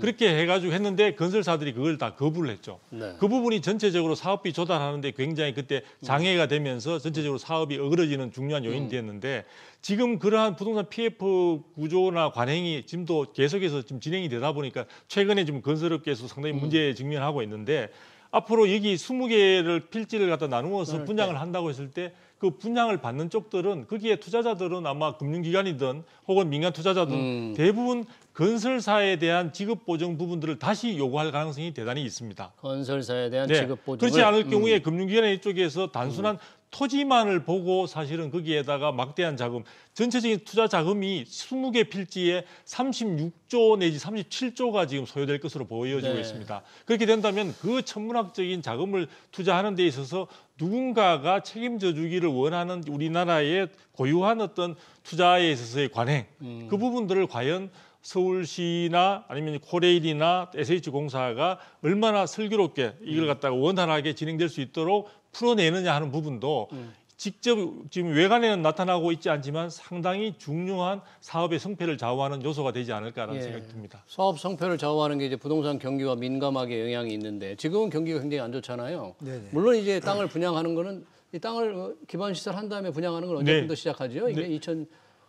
그렇게 해가지고 했는데 건설사들이 그걸 다 거부를 했죠. 네. 그 부분이 전체적으로 사업비 조달하는데 굉장히 그때 장애가 되면서 전체적으로 사업이 어그러지는 중요한 요인이 됐는데 지금 그러한 부동산 PF 구조나 관행이 지금도 계속해서 지금 진행이 되다 보니까 최근에 지금 건설업계에서 상당히 문제에 직면하고 있는데 앞으로 여기 20개를 필지를 갖다 나누어서 분양을 한다고 했을 때 그 분양을 받는 쪽들은 거기에 투자자들은 아마 금융기관이든 혹은 민간 투자자든 대부분 건설사에 대한 지급 보증 부분들을 다시 요구할 가능성이 대단히 있습니다. 건설사에 대한 네. 지급 보증을 그렇지 않을 경우에 금융기관 이쪽에서 단순한 토지만을 보고 사실은 거기에다가 막대한 자금, 전체적인 투자 자금이 20개 필지에 36조 내지 37조가 지금 소요될 것으로 보여지고 네. 있습니다. 그렇게 된다면 그 천문학적인 자금을 투자하는 데 있어서 누군가가 책임져 주기를 원하는 우리나라의 고유한 어떤 투자에 있어서의 관행, 그 부분들을 과연 서울시나 아니면 코레일이나 SH공사가 얼마나 슬기롭게 이걸 갖다가 원활하게 진행될 수 있도록 풀어내느냐 하는 부분도 직접 지금 외관에는 나타나고 있지 않지만 상당히 중요한 사업의 성패를 좌우하는 요소가 되지 않을까라는 생각이 듭니다. 사업 성패를 좌우하는 게 이제 부동산 경기와 민감하게 영향이 있는데 지금은 경기가 굉장히 안 좋잖아요. 네네. 물론 이제 땅을 분양하는 거는 이 땅을 기반 시설 한 다음에 분양하는 건 언제부터 네. 시작하죠? 이게 2000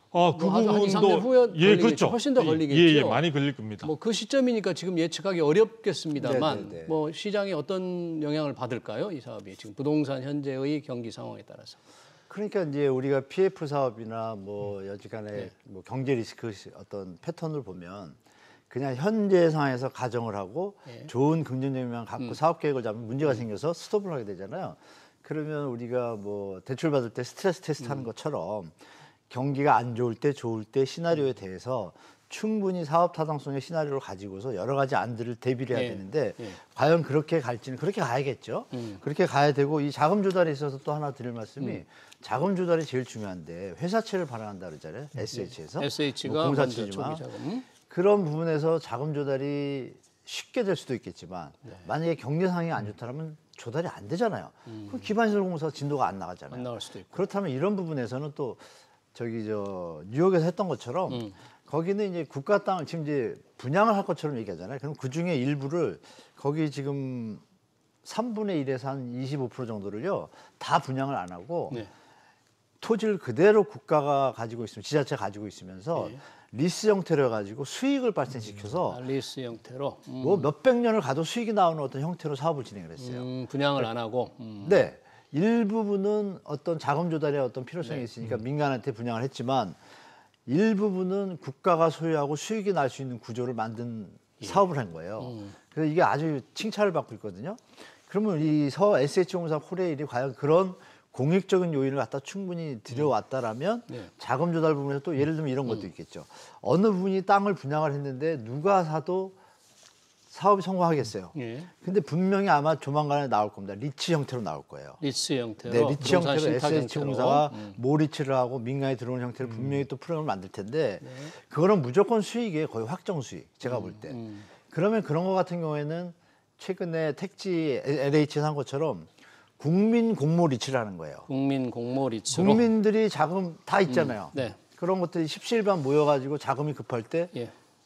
그 뭐 한 2, 3년 후에 걸리겠죠. 그렇죠. 훨씬 더 걸리겠죠. 예, 많이 걸릴 겁니다. 뭐 그 시점이니까 지금 예측하기 어렵겠습니다만 네네네. 뭐 시장에 어떤 영향을 받을까요? 이 사업이 지금 부동산 현재의 경기 상황에 따라서. 그러니까 이제 우리가 PF 사업이나 뭐 여지간에 뭐 경제 리스크 어떤 패턴을 보면 그냥 현재 상황에서 가정을 하고 좋은 긍정적인 갖고 사업 계획을 잡으면 문제가 생겨서 스톱을 하게 되잖아요. 그러면 우리가 뭐 대출 받을 때 스트레스 테스트 하는 것처럼 경기가 안 좋을 때 좋을 때 시나리오에 대해서 충분히 사업 타당성의 시나리오를 가지고서 여러 가지 안들을 대비를 해야 되는데 과연 그렇게 갈지는 그렇게 가야겠죠. 그렇게 가야 되고 이 자금 조달에 있어서 또 하나 드릴 말씀이 자금 조달이 제일 중요한데 회사채를 발행한다 그러잖아요. SH에서. SH가 공사 먼저 치지만 초기 자금. 그런 부분에서 자금 조달이 쉽게 될 수도 있겠지만 만약에 경제 상황이 안 좋다면 조달이 안 되잖아요. 그럼 기반시설 공사 진도가 안 나가잖아요. 안 나갈 수도 있고. 그렇다면 이런 부분에서는 또 저기 저 뉴욕에서 했던 것처럼 거기는 이제 국가 땅을 지금 이제 분양을 할 것처럼 얘기하잖아요. 그럼 그 중에 일부를 거기 지금 3분의 1에서 한 25% 정도를요 다 분양을 안 하고 토지를 그대로 국가가 가지고 있으면 지자체가 가지고 있으면서 리스 형태로 해가지고 수익을 발생시켜서 리스 형태로. 뭐 몇백 년을 가도 수익이 나오는 어떤 형태로 사업을 진행을 했어요. 분양을 안 하고. 네. 일부분은 어떤 자금 조달에 어떤 필요성이 있으니까 민간한테 분양을 했지만 일부분은 국가가 소유하고 수익이 날 수 있는 구조를 만든 사업을 한 거예요. 그래서 이게 아주 칭찬을 받고 있거든요. 그러면 이 SH공사 코레일이 과연 그런 공익적인 요인을 갖다 충분히 들여왔다라면 자금 조달 부분에서 또 예를 들면 이런 것도 있겠죠. 어느 분이 땅을 분양을 했는데 누가 사도 사업이 성공하겠어요. 근데 분명히 아마 조만간에 나올 겁니다. 리츠 형태로 나올 거예요. 리츠 형태로. 네, 리츠 형태로 신탁 SH공사가 모리츠를 하고 민간에 들어오는 형태로 분명히 또 프로그램을 만들 텐데 그거는 무조건 수익이에요. 거의 확정 수익. 제가 볼 때. 그러면 그런 거 같은 경우에는 최근에 택지 LH에서 한 것처럼 국민 공모 리츠를 하는 거예요. 국민 공모 리츠로. 국민들이 자금 다 있잖아요. 네. 그런 것들이 십시일반 모여가지고 자금이 급할 때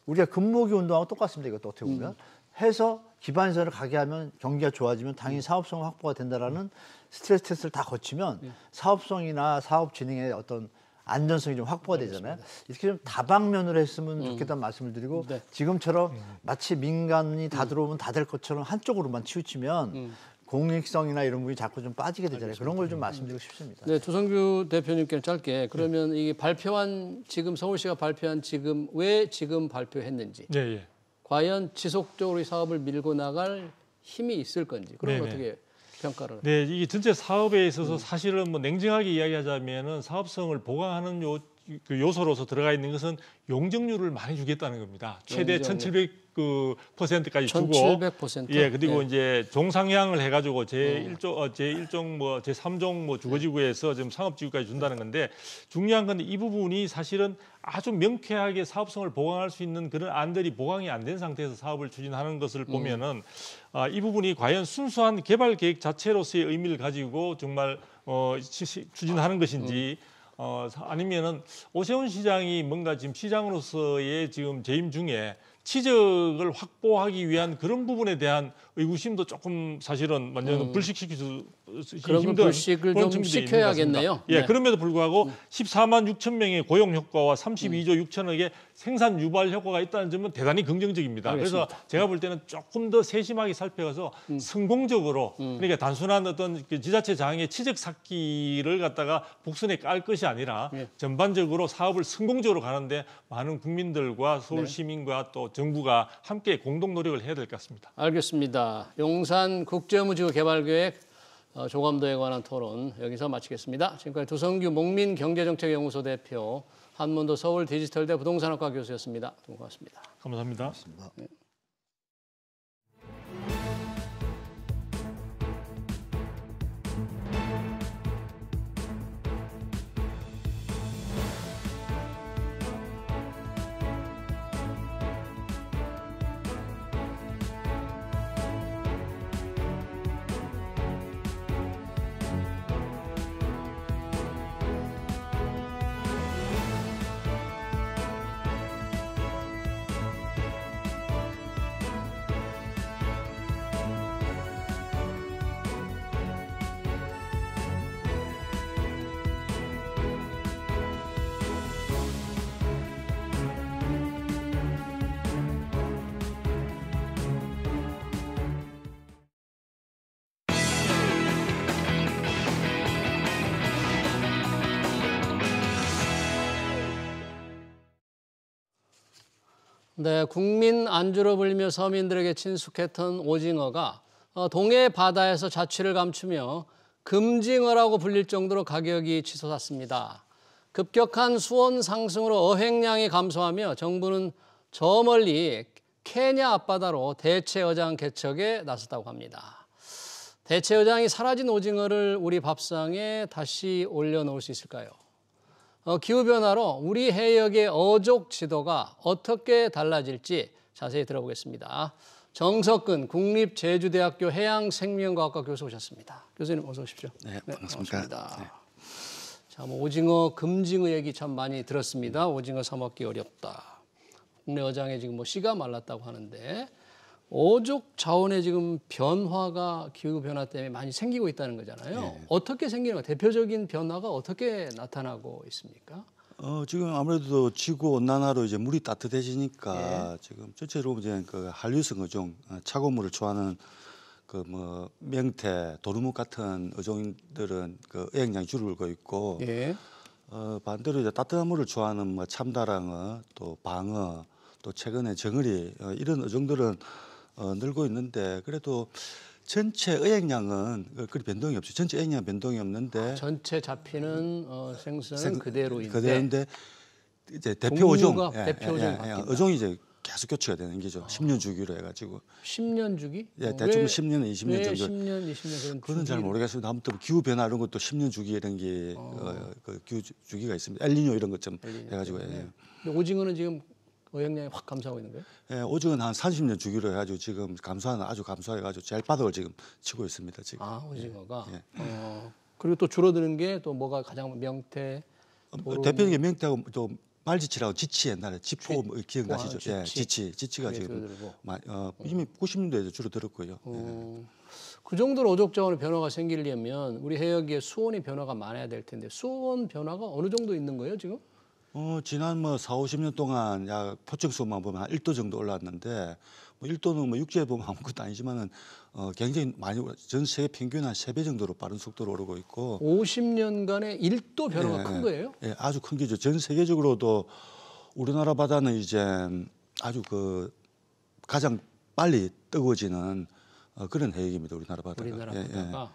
우리가 금모기 운동하고 똑같습니다. 이것도 어떻게 보면. 해서 기반시설을 가게 하면 경기가 좋아지면 당연히 사업성 확보가 된다라는 스트레스 테스트를 다 거치면 사업성이나 사업 진행의 어떤 안전성이 좀 확보가 되잖아요. 이렇게 좀 다방면으로 했으면 좋겠다는 말씀을 드리고 지금처럼 마치 민간이 다 들어오면 다 될 것처럼 한쪽으로만 치우치면 공익성이나 이런 부분이 자꾸 좀 빠지게 되잖아요. 그런 걸 좀 말씀드리고 싶습니다. 네, 조성규 대표님께는 짧게 그러면 이게 발표한 지금 서울시가 발표한 지금 왜 지금 발표했는지 과연 지속적으로 이 사업을 밀고 나갈 힘이 있을 건지 그런 걸 어떻게 평가를? 네, 이 전체 사업에 있어서 사실은 뭐 냉정하게 이야기하자면은 사업성을 보강하는 그 요소로서 들어가 있는 것은 용적률을 많이 주겠다는 겁니다. 최대 1,700%까지 주고 1,700%. 예, 그리고 네. 이제 종상향을 해가지고 제1종 뭐 제3종 뭐 주거지구에서 지금 상업지구까지 준다는 건데 중요한 건 이 부분이 사실은 아주 명쾌하게 사업성을 보강할 수 있는 그런 안들이 보강이 안 된 상태에서 사업을 추진하는 것을 보면은 이 부분이 과연 순수한 개발 계획 자체로서의 의미를 가지고 정말 추진하는 것인지. 아니면은 오세훈 시장이 뭔가 지금 시장으로서의 지금 재임 중에 치적을 확보하기 위한 그런 부분에 대한 의구심도 조금 사실은 완전 불식시킬 수 힘든 불식을 그런 좀 측면이 시켜야겠네요. 있는 것 같습니다. 예, 네. 그럼에도 불구하고 14만 6천 명의 고용 효과와 32조 6천억의 생산 유발 효과가 있다는 점은 대단히 긍정적입니다. 알겠습니다. 그래서 제가 볼 때는 조금 더 세심하게 살펴가서 성공적으로 그러니까 단순한 어떤 그 지자체 장의 치적 쌓기를 갖다가 복선에 깔 것이 아니라 예. 전반적으로 사업을 성공적으로 가는데 많은 국민들과 서울 시민과 또 정부가 함께 공동 노력을 해야 될 것 같습니다. 알겠습니다. 용산 국제무지구 개발계획 조감도에 관한 토론 여기서 마치겠습니다. 지금까지 두성규 목민경제정책연구소 대표, 한문도 서울 디지털대 부동산학과 교수였습니다. 고맙습니다. 감사합니다. 네. 네, 국민 안주로 불리며 서민들에게 친숙했던 오징어가 동해 바다에서 자취를 감추며 금징어라고 불릴 정도로 가격이 치솟았습니다. 급격한 수온 상승으로 어획량이 감소하며 정부는 저 멀리 케냐 앞바다로 대체어장 개척에 나섰다고 합니다. 대체어장이 사라진 오징어를 우리 밥상에 다시 올려놓을 수 있을까요? 기후변화로 우리 해역의 어족 지도가 어떻게 달라질지 자세히 들어보겠습니다. 정석근 국립제주대학교 해양생명과학과 교수 오셨습니다. 교수님 어서 오십시오. 네, 반갑습니다. 네. 자, 뭐 오징어, 금징어 얘기 참 많이 들었습니다. 오징어 사 먹기 어렵다. 국내 어장에 지금 뭐 씨가 말랐다고 하는데 어족 자원의 지금 변화가 기후 변화 때문에 많이 생기고 있다는 거잖아요. 네. 어떻게 생기는 거? 대표적인 변화가 어떻게 나타나고 있습니까? 지금 아무래도 지구 온난화로 이제 물이 따뜻해지니까 지금 전체로 이제 그 한류성 어종, 차고물을 좋아하는 그 뭐 명태, 도루묵 같은 어종들은 그 어획량이 줄고 있고, 반대로 이제 따뜻한 물을 좋아하는 뭐 참다랑어, 또 방어, 또 최근에 정어리 이런 어종들은 늘고 있는데 그래도 전체 어획량은 그리 변동이 없어요. 전체 어획량 변동이 없는데 전체 잡히는 생선은 그대로인데 그대로인데 이제 대표 어종, 대표 어종이 바뀐다. 어종이 이제 계속 교체가 되는 거죠. 10년 주기로 해가지고. 10년 주기? 예, 대충 10년, 20년 정도. 10년, 20년 그건 잘 모르겠습니다. 아무튼 기후 변화 이런 것도 10년 주기 이런 게 그 기후 주기가 있습니다. 엘니뇨 이런 것좀 해가지고. 근데 오징어는 지금 어획량이 확 감소하고 있는 거예요? 예, 오징어는 한 30년 주기로 해가지고 지금 아주 감소해가지고 제일 바닥을 지금 치고 있습니다. 지금. 오징어가. 그리고 또 줄어드는 게 또 뭐가 가장 명태? 대표적인 명태하고 또 말지치라고 지치 옛날에 지포 기억나시죠? 지치가 지금 이미 90년대에 줄어들었고요. 그 정도로 어족 자원의 변화가 생기려면 우리 해역에 수온의 변화가 많아야 될 텐데 수온 변화가 어느 정도 있는 거예요 지금? 지난 뭐 4, 50년 동안 약 포청수만 보면 한 1도 정도 올랐는데 뭐 1도는 뭐 육지에 보면 아무것도 아니지만은 굉장히 많이 전 세계 평균 한 3배 정도로 빠른 속도로 오르고 있고 50년간의 1도 변화가 큰 거예요? 예, 아주 큰 거죠. 전 세계적으로도 우리나라 바다는 이제 아주 그 가장 빨리 뜨거워지는 그런 해역입니다. 우리나라 바다가. 우리나라 바다가.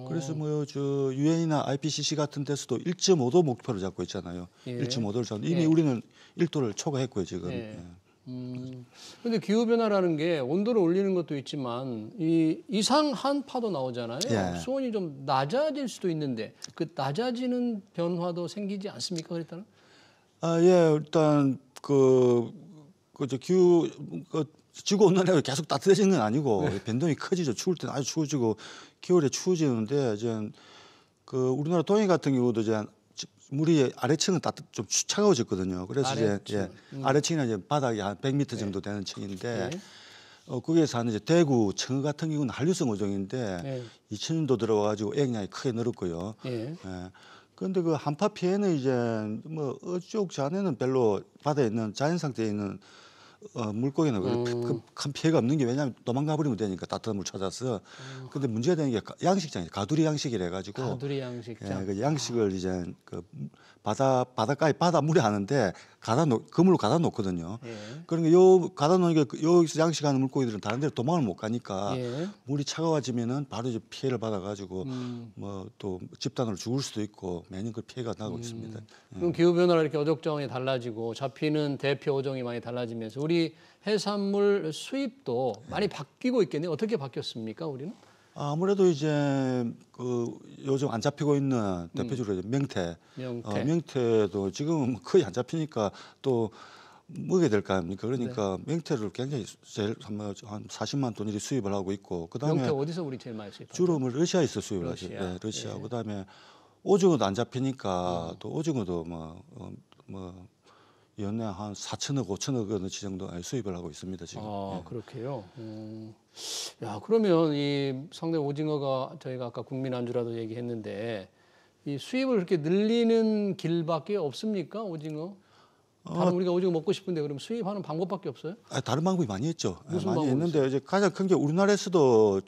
그래서 뭐 저 유엔이나 IPCC 같은 데서도 1.5도 목표를 잡고 있잖아요. 예. 1.5도를 잡. 이미 예. 우리는 1도를 초과했고요 지금. 예. 예. 근데 기후 변화라는 게 온도를 올리는 것도 있지만 이 이상 한파도 나오잖아요. 예. 수온이 좀 낮아질 수도 있는데 그 낮아지는 변화도 생기지 않습니까? 그랬다는? 예, 일단 그저 기후 지구 온난화가 계속 따뜻해지는 건 아니고 변동이 커지죠. 추울 때는 아주 추워지고 겨울에 추워지는데 이제 그 우리나라 동해 같은 경우도 이제 물이 아래층은 좀 차가워졌거든요. 그래서 이제 아래층이나 이제 바닥이 한 100m 정도 되는 층인데 거기에서 하는 이제 대구, 청어 같은 경우는 한류성 어종인데 2000년도 들어와가지고 애양량이 크게 늘었고요. 예. 그런데 그 한파 피해는 이제 뭐 어쪽 잔해는 별로 바다에 있는 자연 상태에 있는 물고기는 큰 피해가 없는 게 왜냐하면 도망가 버리면 되니까 따뜻한 물 찾아서. 근데 문제가 되는 게 양식장이에요. 가두리 양식이라 가지고. 가두리 양식장. 예, 그 양식을 이제 그 바닷가에 바닷물에 하는데 그물로 가다 놓거든요. 예. 그러니까 요 가다 놓으니까 여기서 양식하는 물고기들은 다른 데로 도망을 못 가니까 예. 물이 차가워지면은 바로 이제 피해를 받아가지고 뭐 또 집단으로 죽을 수도 있고 매년 그 피해가 나고 있습니다. 그럼 기후 변화로 이렇게 어족정이 달라지고 잡히는 대표 어종이 많이 달라지면서 우리 해산물 수입도 많이 바뀌고 있겠네요. 어떻게 바뀌었습니까, 우리는? 아무래도 이제 그 요즘 안 잡히고 있는 대표적으로 이제 명태. 명태도 지금 거의 안 잡히니까 또 먹어야 될 거 아닙니까? 그러니까 명태를 굉장히 제일 한 40만 톤 이렇게 수입을 하고 있고 그다음에 명태 어디서 우리 제일 많이 수입하죠? 주로 뭐 러시아에서 수입을 하죠. 네, 러시아. 그다음에 오징어도 안 잡히니까 또 오징어도 뭐 연내 한 4천억, 5천억 원어치 정도 수입을 하고 있습니다 지금. 그렇게요. 야, 그러면 이 상대 오징어가 저희가 아까 국민 안주라도 얘기했는데 이 수입을 그렇게 늘리는 길밖에 없습니까, 오징어? 다른 우리가 오징어 먹고 싶은데 그럼 수입하는 방법밖에 없어요? 다른 방법이 많이 있죠. 무슨 많이 방법이 있는데 이제 가장 큰 게 우리나라에서도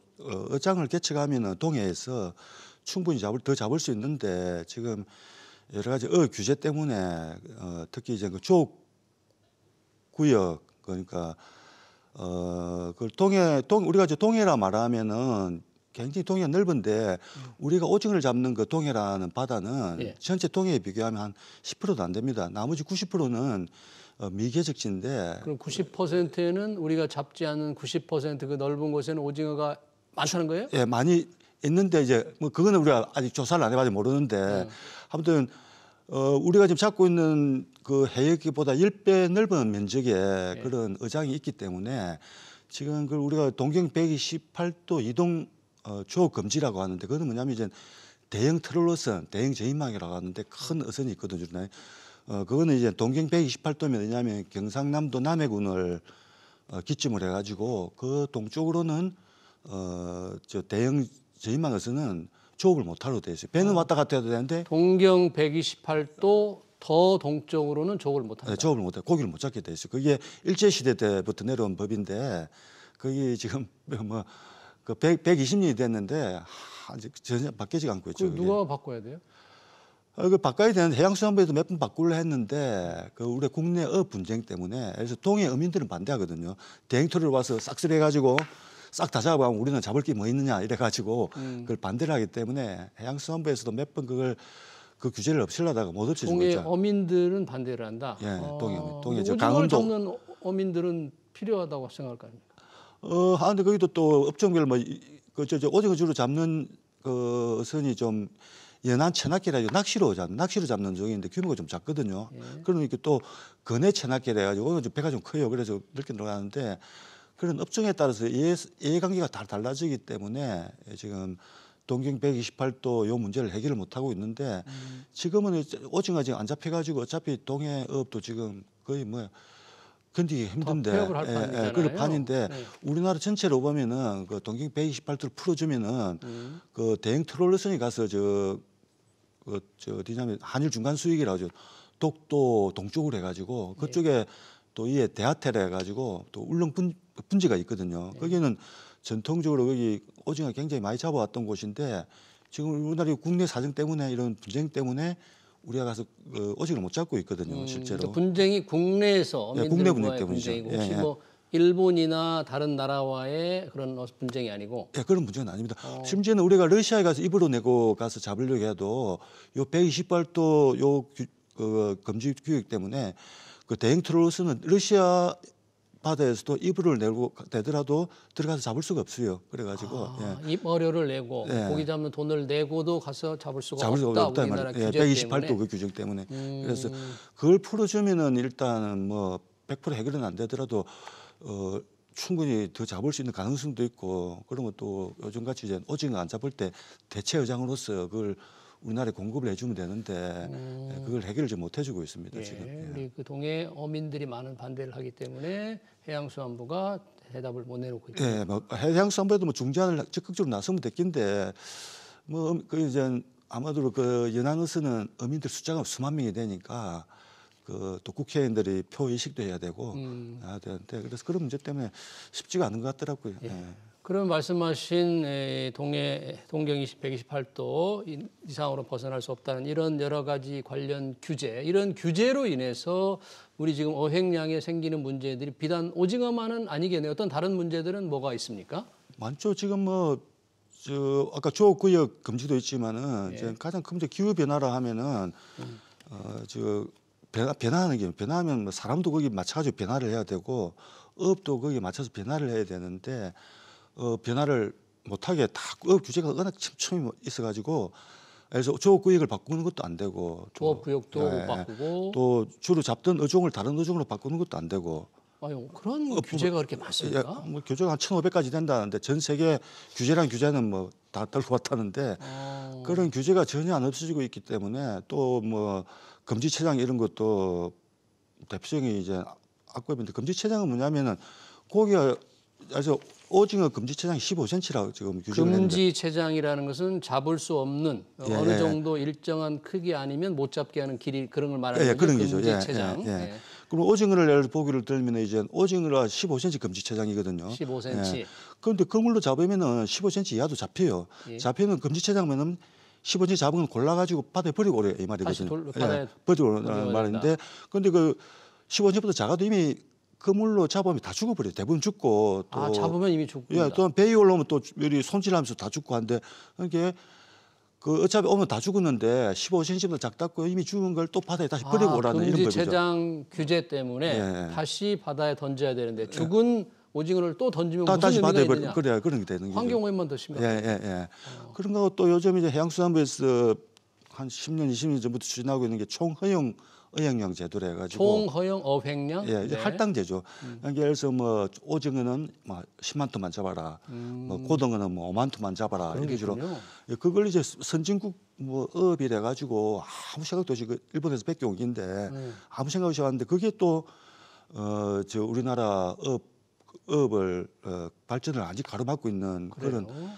어장을 개척하면은 동해에서 충분히 더 잡을 수 있는데 지금 여러 가지 규제 때문에 특히 이제 그 조업 구역 그러니까 그 우리가 이제 동해라 말하면은 굉장히 동해가 넓은데 우리가 오징어를 잡는 그 동해라는 바다는 전체 동해에 비교하면 한 10%도 안 됩니다. 나머지 90%는 미개척지인데. 그럼 90%는 우리가 잡지 않은 90% 그 넓은 곳에는 오징어가 많다는 거예요? 예, 많이 있는데 이제 뭐 그거는 우리가 아직 조사를 안 해봐서 모르는데 아무튼 우리가 지금 잡고 있는 그 해역보다 10배 넓은 면적의 그런 어장이 있기 때문에 지금 그 우리가 동경 128도 이동 조업 금지라고 하는데 그거는 뭐냐면 이제 대형 트롤어선, 대형 저인망이라고 하는데 큰 어선이 있거든요. 그거는 이제 동경 128도면 뭐냐면 경상남도 남해군을 기점으로 해가지고 그 동쪽으로는 저 대형 저인망 어선은 조업을 못하도록 돼 있어요. 배는 왔다 갔다 해도 되는데 동경 128도 더 동쪽으로는 조업을 못한다. 네, 조업을 못해 고기를 못 잡게 돼 있어요. 그게 일제 시대 때부터 내려온 법인데 그게 지금 뭐 그 120년이 됐는데 아직 전혀 바뀌지 않고 있죠. 누가 바꿔야 돼요? 그 바꿔야 되는데 해양수산부에도 몇 번 바꾸려 했는데 그 우리 국내 어업 분쟁 때문에 그래서 동해 어민들은 반대하거든요. 대행토를 와서 싹쓸이해가지고 싹 다 잡아가면 우리는 잡을 게 뭐 있느냐 이래가지고 그걸 반대를 하기 때문에 해양수산부에서도 몇 번 그걸 그 규제를 없애려다가 못 없애주고 있죠. 동해 어민들은 반대를 한다. 예, 동해 저 오징어를 강원도 잡는 어민들은 필요하다고 생각할 거 아닙니까? 근데 거기도 또 업종별 저 오징어 주로 잡는 그 선이 좀 연안 체납기라 낚시로 잡는 종인데 규모가 좀 작거든요. 그러니까 또 근해 체납기라 해가지고 오늘 배가 좀 커요. 그래서 넓게 들어가는데 그런 업종에 따라서 이해관계가 다 달라지기 때문에 지금 동경 128도 요 문제를 해결을 못 하고 있는데 지금은 오징어 지금 안 잡혀가지고 어차피 동해업도 지금 거의 뭐 견디기 힘든데, 폐업을 할 판이잖아요. 그런 판인데 우리나라 전체로 보면은 그 동경 128도를 풀어주면은 그 대형 트롤러선이 가서 저 어디냐면 한일 중간 수익이라고 하죠. 독도 동쪽으로 해가지고 그쪽에 또 이에 대하태라 해가지고 또 울릉 분지가 있거든요. 거기는 전통적으로 거기 오징어 굉장히 많이 잡아왔던 곳인데 지금 우리나라 국내 사정 때문에 이런 분쟁 때문에 우리가 가서 오징어를 못 잡고 있거든요, 실제로. 분쟁이 국내에서 국내 분쟁 어민들과의 때문이죠. 분쟁이고 혹시 뭐 일본이나 다른 나라와의 그런 분쟁이 아니고. 예, 그런 문제는 아닙니다. 심지어는 우리가 러시아에 가서 입으로 내고 가서 잡으려고 해도 요 120발도 요 금지 규격 때문에 그 대형 트롤로스는 러시아 바다에서도 입으로 내더라도 들어가서 잡을 수가 없어요. 그래가지고 입어료를 내고 예. 고기 잡는 돈을 내고도 가서 잡을 수가 잡을 수가 없다. 없다 우리나라 말이에요. 규제 128도 때문에. 그 규정 때문에. 그래서 그걸 풀어주면은 일단은 뭐 100% 해결은 안 되더라도 충분히 더 잡을 수 있는 가능성도 있고, 그러면 또 요즘같이 이제 오징어 안 잡을 때 대체 어장으로서 그걸 우리나라에 공급을 해주면 되는데 그걸 해결을 좀 못 해주고 있습니다. 지금. 우리 그 동해 어민들이 많은 반대를 하기 때문에 해양수산부가 해답을 못 내놓고 있고. 예, 뭐 해양수산부에도 뭐 중재안을 적극적으로 나서면 됐긴데 뭐 그 이제 아마도 그 연안에서는 어민들 숫자가 수만 명이 되니까 그 또 국회의원들이 표 이식도 해야 되고 해야 되는데 그래서 그런 문제 때문에 쉽지가 않은 것 같더라고요. 예. 그럼 말씀하신 동경 128도 이상으로 벗어날 수 없다는 이런 여러 가지 관련 규제, 이런 규제로 인해서 우리 지금 어획량에 생기는 문제들이 비단 오징어만은 아니겠네요. 어떤 다른 문제들은 뭐가 있습니까? 많죠. 지금 뭐 아까 조업구역 금지도 있지만은 이제 가장 큰 문제 기후 변화라 하면은 변화하는 게 변화하면 뭐 사람도 거기 맞춰가지고 변화를 해야 되고 업도 거기에 맞춰서 변화를 해야 되는데 변화를 못하게 다 업 규제가 워낙 촘촘히 있어가지고 그래서 조업구역을 바꾸는 것도 안 되고 조업구역도 못 바꾸고 또 주로 잡던 어종을 다른 어종으로 바꾸는 것도 안 되고. 아유, 그런 규제가 그렇게 많습니까? 뭐 규제가 한 1,500가지 된다는데 전 세계 규제는 뭐 다 들고 왔다는데 그런 규제가 전혀 안 없어지고 있기 때문에 또 뭐 금지체장 이런 것도 대표적인 이제 악법인데 금지체장은 뭐냐면은 고기가 아주 오징어 금지체장이 15cm라고 지금 규정을 했는데 금지체장이라는 것은 잡을 수 없는 어느 정도 일정한 크기 아니면 못 잡게 하는 길이 그런 걸 말하는 거죠. 그런 거죠. 금지체장. 그럼 오징어를 보기를 들면 이제 오징어가 15cm 금지체장이거든요. 15cm. 그런데 그물로 잡으면은 15cm 이하도 잡혀요. 잡히는 금지체장면은 15cm 잡은 건 골라가지고 바다에 버리고 오래 이 말이거든요. 바다에 버리고 오는 말인데, 그런데 그 15cm보다 작아도 이미 그물로 잡으면 다 죽어버려요. 대부분 죽고 또 잡으면 이미 죽고. 또 배에 올라오면 또 요리 손질하면서 다 죽고 한데 그게 그 어차피 오면 다 죽었는데 15cm보다 작다고 이미 죽은 걸 또 바다에 다시 버리고 오라는 이런 법이죠. 금지체장 규제 때문에 다시 바다에 던져야 되는데 죽은 오징어를 또 던지면 무슨 다시 의미가 바다에 있느냐. 그래야 그런 게 되는 거죠. 환경 오염만 더 심각해요. 그런 거 또 요즘 이제 해양수산부에서 한 10년, 20년 전부터 추진하고 있는 게 총허용 어획량 제도를 해가지고 총허용 어획량? 이제 할당제죠. 예를 들어서 뭐 오징어는 뭐 10만 톤만 잡아라, 뭐 고등어는 뭐 5만 톤만 잡아라 이런 식으로 그걸 이제 선진국 뭐 어업이래 가지고 아무 생각도 없이 그 일본에서 뺏겨온 긴데 아무 생각 없이 왔는데 그게 또 우리나라 어업을 발전을 아직 가로막고 있는 그런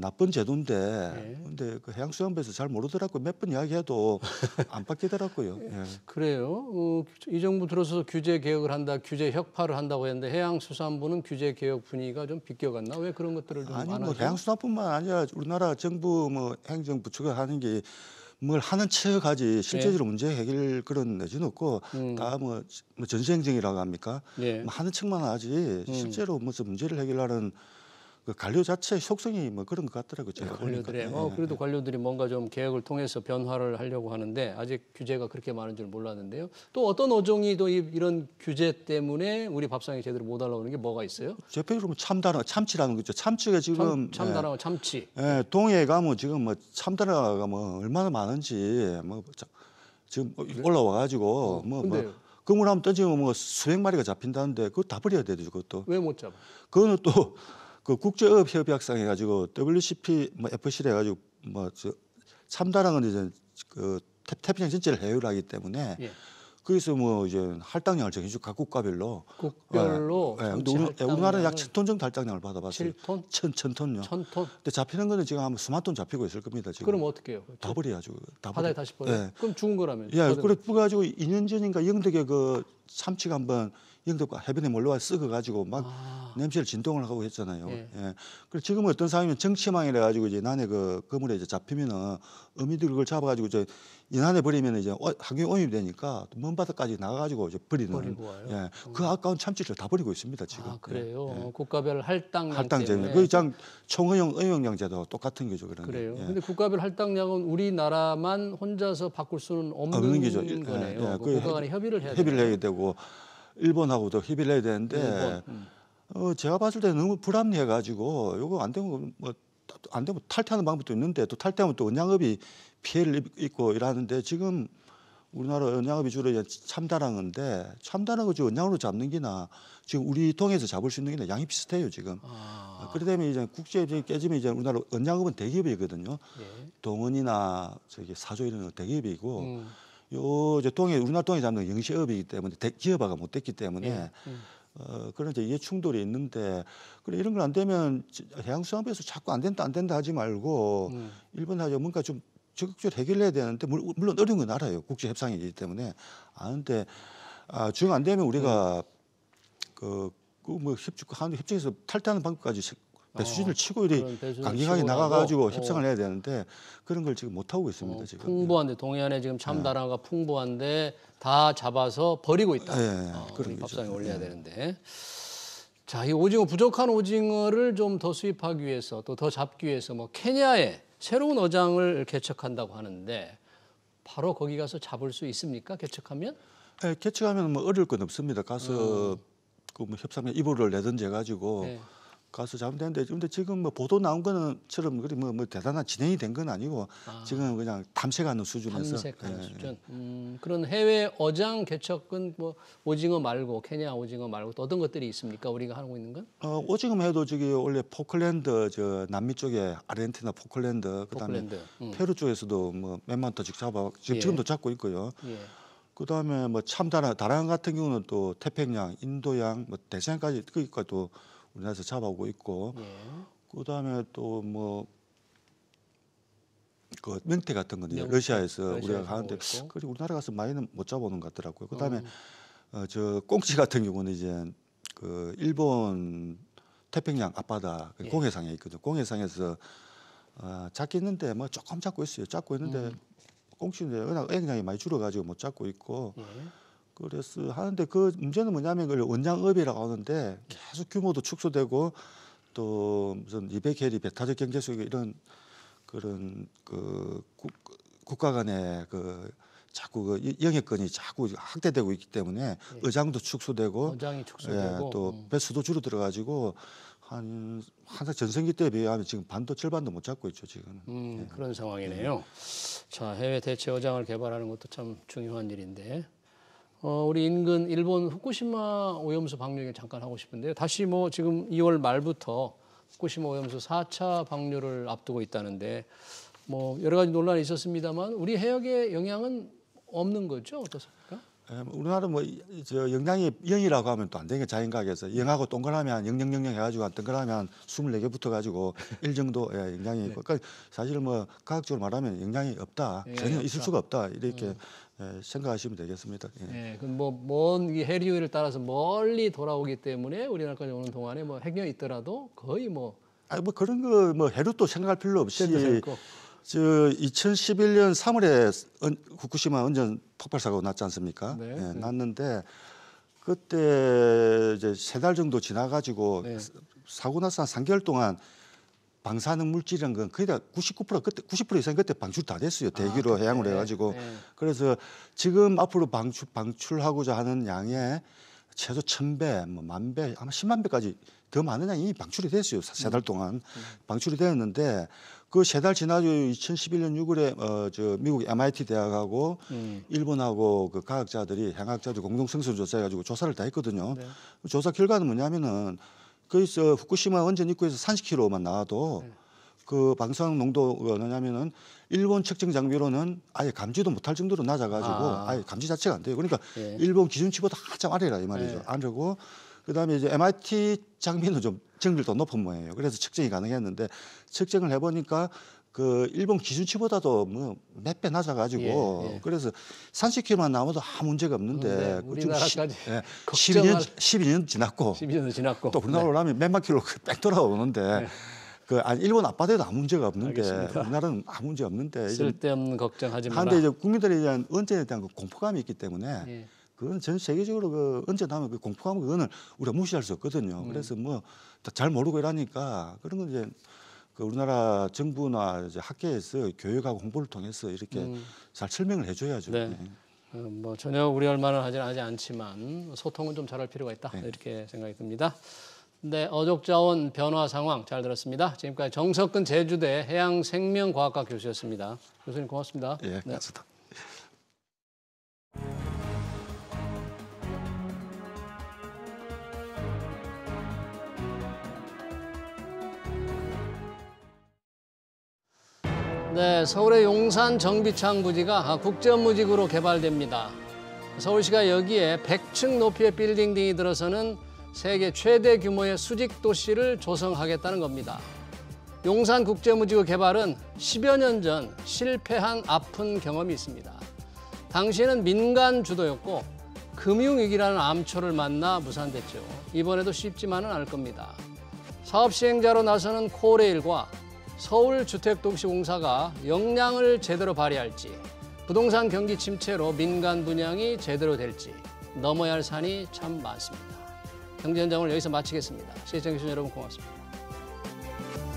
나쁜 제도인데 근데 그 해양수산부에서 잘 모르더라고요. 몇 번 이야기해도 안 바뀌더라고요. 그래요. 이 정부 들어서 규제 개혁을 한다, 규제 혁파를 한다고 했는데 해양수산부는 규제 개혁 분위기가 좀 비껴갔나? 왜 그런 것들을 좀 안 하죠? 뭐 해양수산뿐만 아니라 우리나라 정부 뭐 행정부처가 하는 게 뭘 하는 척하지 실제적으로 문제 해결 그런 내지는 없고 다 뭐 전시행정이라고 합니까? 뭐 하는 척만 하지 실제로 무슨 문제를 해결하는 그 관료 자체의 속성이 뭐 그런 것 같더라고요. 제가 관료들의 그래도 관료들이 뭔가 좀 개혁을 통해서 변화를 하려고 하는데 아직 규제가 그렇게 많은 줄 몰랐는데요. 또 어떤 어종이 또 이런 규제 때문에 우리 밥상에 제대로 못 올라오는 게 뭐가 있어요? 대표적으로 참치라는 거죠. 참치가 지금 참다랑어 참치. 동해에 가면 지금 뭐 참다랑어가 뭐 얼마나 많은지 뭐 지금 올라와 가지고 뭐 그물 한번 던지면 뭐 수백 마리가 잡힌다는데 그거 다 버려야 되죠. 그것도. 왜 못 잡아? 그거는 또 그 국제어업 협약상 해가지고 WCP 뭐 FC를 해가지고 뭐 참다랑은 이제 그 태평양 전체를 해유를 하기 때문에 거기서 뭐 이제 할당량을 정해주고 각 국가별로 우리나라는 약 1,000톤 정도 할당량을 받아봤어요. 7톤? 1,000톤요. 1,000톤? 근데 잡히는 거는 지금 아마 수만 톤 잡히고 있을 겁니다. 지금. 그럼 어떻게 해요? 다 버려야죠. 바다에 다시 버려? 그럼 죽은 거라면? 그래 가지고 2년 전인가 영덕에 그 참치가 한번 영덕 해변에 몰려와 썩어가지고 막 냄새를 진동을 하고 했잖아요. 예. 예. 그리고 지금은 어떤 상황이면 정치망이라 가지고 이제 난에 그 그물에 이제 잡히면은 어미들 그걸 잡아가지고 이제 연안에 버리면 이제 환경 오염이 되니까 먼 바다까지 나가가지고 이제 버리는. 버리고 와요? 예. 그 아까운 참치를 다 버리고 있습니다 지금. 아, 그래요. 예. 국가별 할당량 할당제. 때문에. 그 장 총허용 의용량제도 똑같은 거죠 그런 게. 그래요. 예. 근데 국가별 할당량은 우리나라만 혼자서 바꿀 수는 없는 거죠. 거네요. 예, 예. 그 국가 간에 협의를 해야 협의를 되나요? 해야 되고 일본하고도 협의를 해야 되는데 제가 봤을 때 너무 불합리해가지고 이거 안 되면 뭐 안 되면 탈퇴하는 방법도 있는데 또 탈퇴하면 또 언양업이 피해를 입고 이러는데 지금 우리나라 언양업이 주로 이제 참다랑어인데 참다랑어 저 언양으로 잡는 기나 지금 우리 동해에서 잡을 수 있는 기나 양이 비슷해요 지금. 그러다 보면 이제 국제협정이 깨지면 이제 우리나라 언양업은 대기업이거든요. 예. 동원이나 저기 사조 이런 거 대기업이고. 요 이제 우리나라 동해 잡는 건 영시업이기 때문에 기업화가 못 됐기 때문에 그런 이제 이해 충돌이 있는데 그래 이런 건 안 되면 해양수산부에서 자꾸 안 된다 하지 말고 일본하고 뭔가 좀 적극적으로 해결해야 되는데 물론 어려운 건 알아요. 국제 협상이기 때문에 아는데 중 안 되면 우리가 뭐 협정에서 탈퇴하는 방법까지 배수진을 치고 이리 강경하게 나가가지고 협상을 해야 되는데 그런 걸 지금 못 하고 있습니다. 지금. 풍부한데 동해안에 지금 참다랑어가 풍부한데 다 잡아서 버리고 있다. 그런 거죠. 밥상에 올려야 되는데. 자, 이 오징어 부족한 오징어를 좀 더 수입하기 위해서 또 더 잡기 위해서 뭐 케냐에 새로운 어장을 개척한다고 하는데 바로 거기 가서 잡을 수 있습니까? 개척하면? 네, 개척하면 뭐 어려울 건 없습니다. 가서 그 뭐 협상에 이불을 내든지 해가지고. 네. 가서 잡으면 되는데 근데 지금 뭐 보도 나온 거는처럼 뭐 대단한 진행이 된 건 아니고 지금 그냥 탐색하는 수준에서 탐색하는 수준. 그런 해외 어장 개척은 뭐 오징어 말고 케냐 오징어 말고 또 어떤 것들이 있습니까? 우리가 하고 있는 건? 오징어 해도 저기 원래 포클랜드 저 남미 쪽에 아르헨티나 포클랜드 그다음에 페루 쪽에서도 뭐 몇만 터씩 잡아 지금도 잡고 있고요. 예. 그다음에 뭐 다랑 같은 경우는 또 태평양, 인도양, 뭐 대서양까지 그니까 또 우리나라에서 잡아오고 있고, 그다음에 또 뭐 그 명태 같은 건 러시아에서 우리가 하는데, 그리고 우리나라 가서 많이는 못 잡아오는 것 같더라고요. 그다음에 저 꽁치 같은 경우는 이제 그 일본 태평양 앞바다 공해상에 있거든요. 공해상에서 잡겠는데 뭐 조금 잡고 있어요. 잡고 있는데 꽁치인데 워낙 애기량이 많이 줄어가지고 못 잡고 있고. 그래서 하는데 그 문제는 뭐냐면 그걸 원양업이라고 하는데 계속 규모도 축소되고 또 무슨 200해리 배타적 경제 속에 이런 그런 그 국가 간의 그 자꾸 그 영역권이 자꾸 확대되고 있기 때문에 어장도 축소되고 또 배수도 줄어들어가지고 항상 전성기 때에 비하면 지금 반도 절반도 못 잡고 있죠 지금. 그런 상황이네요. 자, 해외 대체 어장을 개발하는 것도 참 중요한 일인데. 우리 인근 일본 후쿠시마 오염수 방류 얘기 잠깐 하고 싶은데요. 다시 뭐 지금 2월 말부터 후쿠시마 오염수 4차 방류를 앞두고 있다는데 뭐 여러 가지 논란이 있었습니다만 우리 해역에 영향은 없는 거죠? 어떻습니까? 우리나라 뭐 저 영양이 0이라고 하면 또 안 되는 게 자연과학에서 0하고 동그라미 한 000 해가지고 한 동그라미 한 24개 붙어가지고 1 정도 영향이 있고 그러니까 사실 뭐 과학적으로 말하면 영향이 없다 전혀 있을 수가 없다 이렇게 생각하시면 되겠습니다. 먼 해류를 따라서 멀리 돌아오기 때문에 우리나라까지 오는 동안에 뭐 핵연이 있더라도 거의 뭐 그런 거 뭐 해류도 생각할 필요 없이 저 2011년 3월에 후쿠시마 원전 폭발 사고가 났지 않습니까? 났는데 그때 이제 3달 정도 지나가지고 사고 나서 한 3개월 동안 방사능 물질이란 건 거의 다 99% 그때 90% 이상 그때 방출 다 됐어요. 대기로 해양으로 해가지고 그래서 지금 앞으로 방출하고자 하는 양의 최소 1000배, 뭐 10,000배, 아마 10만 배까지 더 많은 양이 이미 방출이 됐어요. 3달 동안 방출이 되었는데 그 3달 지나고 2011년 6월에 저 미국 MIT 대학하고 일본하고 그 과학자들이 해양학자들 공동 성수 조사해가지고 조사를 다 했거든요. 조사 결과는 뭐냐면은 거기서 후쿠시마 원전 입구에서 30km만 나와도 그 방사능 농도가 뭐냐면은 일본 측정 장비로는 아예 감지도 못할 정도로 낮아가지고 아예 감지 자체가 안 돼요. 그러니까 일본 기준치보다 한참 아래라 이 말이죠. 아래고 그다음에 이제 MIT 장비는 좀 정밀도 높은 모양이에요. 그래서 측정이 가능했는데 측정을 해보니까 그 일본 기준치보다도 뭐 몇 배 낮아가지고 그래서 30km만 나와도 아무 문제가 없는데 우리나라까지 12년 지났고 12년도 지났고 또 우리나라로 가면 몇만 킬로 뺑 돌아오는데 그 아니 일본 앞바다에도 아무 문제가 없는데 알겠습니다. 우리나라는 아무 문제 없는데 쓸데없는 걱정하지 마라. 그런데 이제 국민들에 대한 언제에 대한 그 공포감이 있기 때문에 예. 그건 전 세계적으로 그 언제 나면 그 공포감 그거는 우리가 무시할 수 없거든요. 그래서 뭐 잘 모르고 이러니까 그런 건 이제 그 우리나라 정부나 이제 학계에서 교육하고 홍보를 통해서 이렇게 잘 설명을 해줘야죠. 네. 뭐 전혀 우려할 만은 하지 않지만 소통은 좀 잘할 필요가 있다 이렇게 생각이 듭니다. 네, 어족자원 변화 상황 잘 들었습니다. 지금까지 정석근 제주대 해양생명과학과 교수였습니다. 교수님 고맙습니다. 예, 고맙습니다. 네, 서울의 용산 정비창 부지가 국제무직으로 개발됩니다. 서울시가 여기에 100층 높이의 빌딩 등이 들어서는 세계 최대 규모의 수직 도시를 조성하겠다는 겁니다. 용산 국제무지구 개발은 10여 년 전 실패한 아픈 경험이 있습니다. 당시에는 민간 주도였고 금융위기라는 암초를 만나 무산됐죠. 이번에도 쉽지만은 않을 겁니다. 사업 시행자로 나서는 코레일과 서울주택도시공사가 역량을 제대로 발휘할지, 부동산 경기 침체로 민간 분양이 제대로 될지 넘어야 할 산이 참 많습니다. 경제 현장을 여기서 마치겠습니다. 시청해주신 여러분 고맙습니다.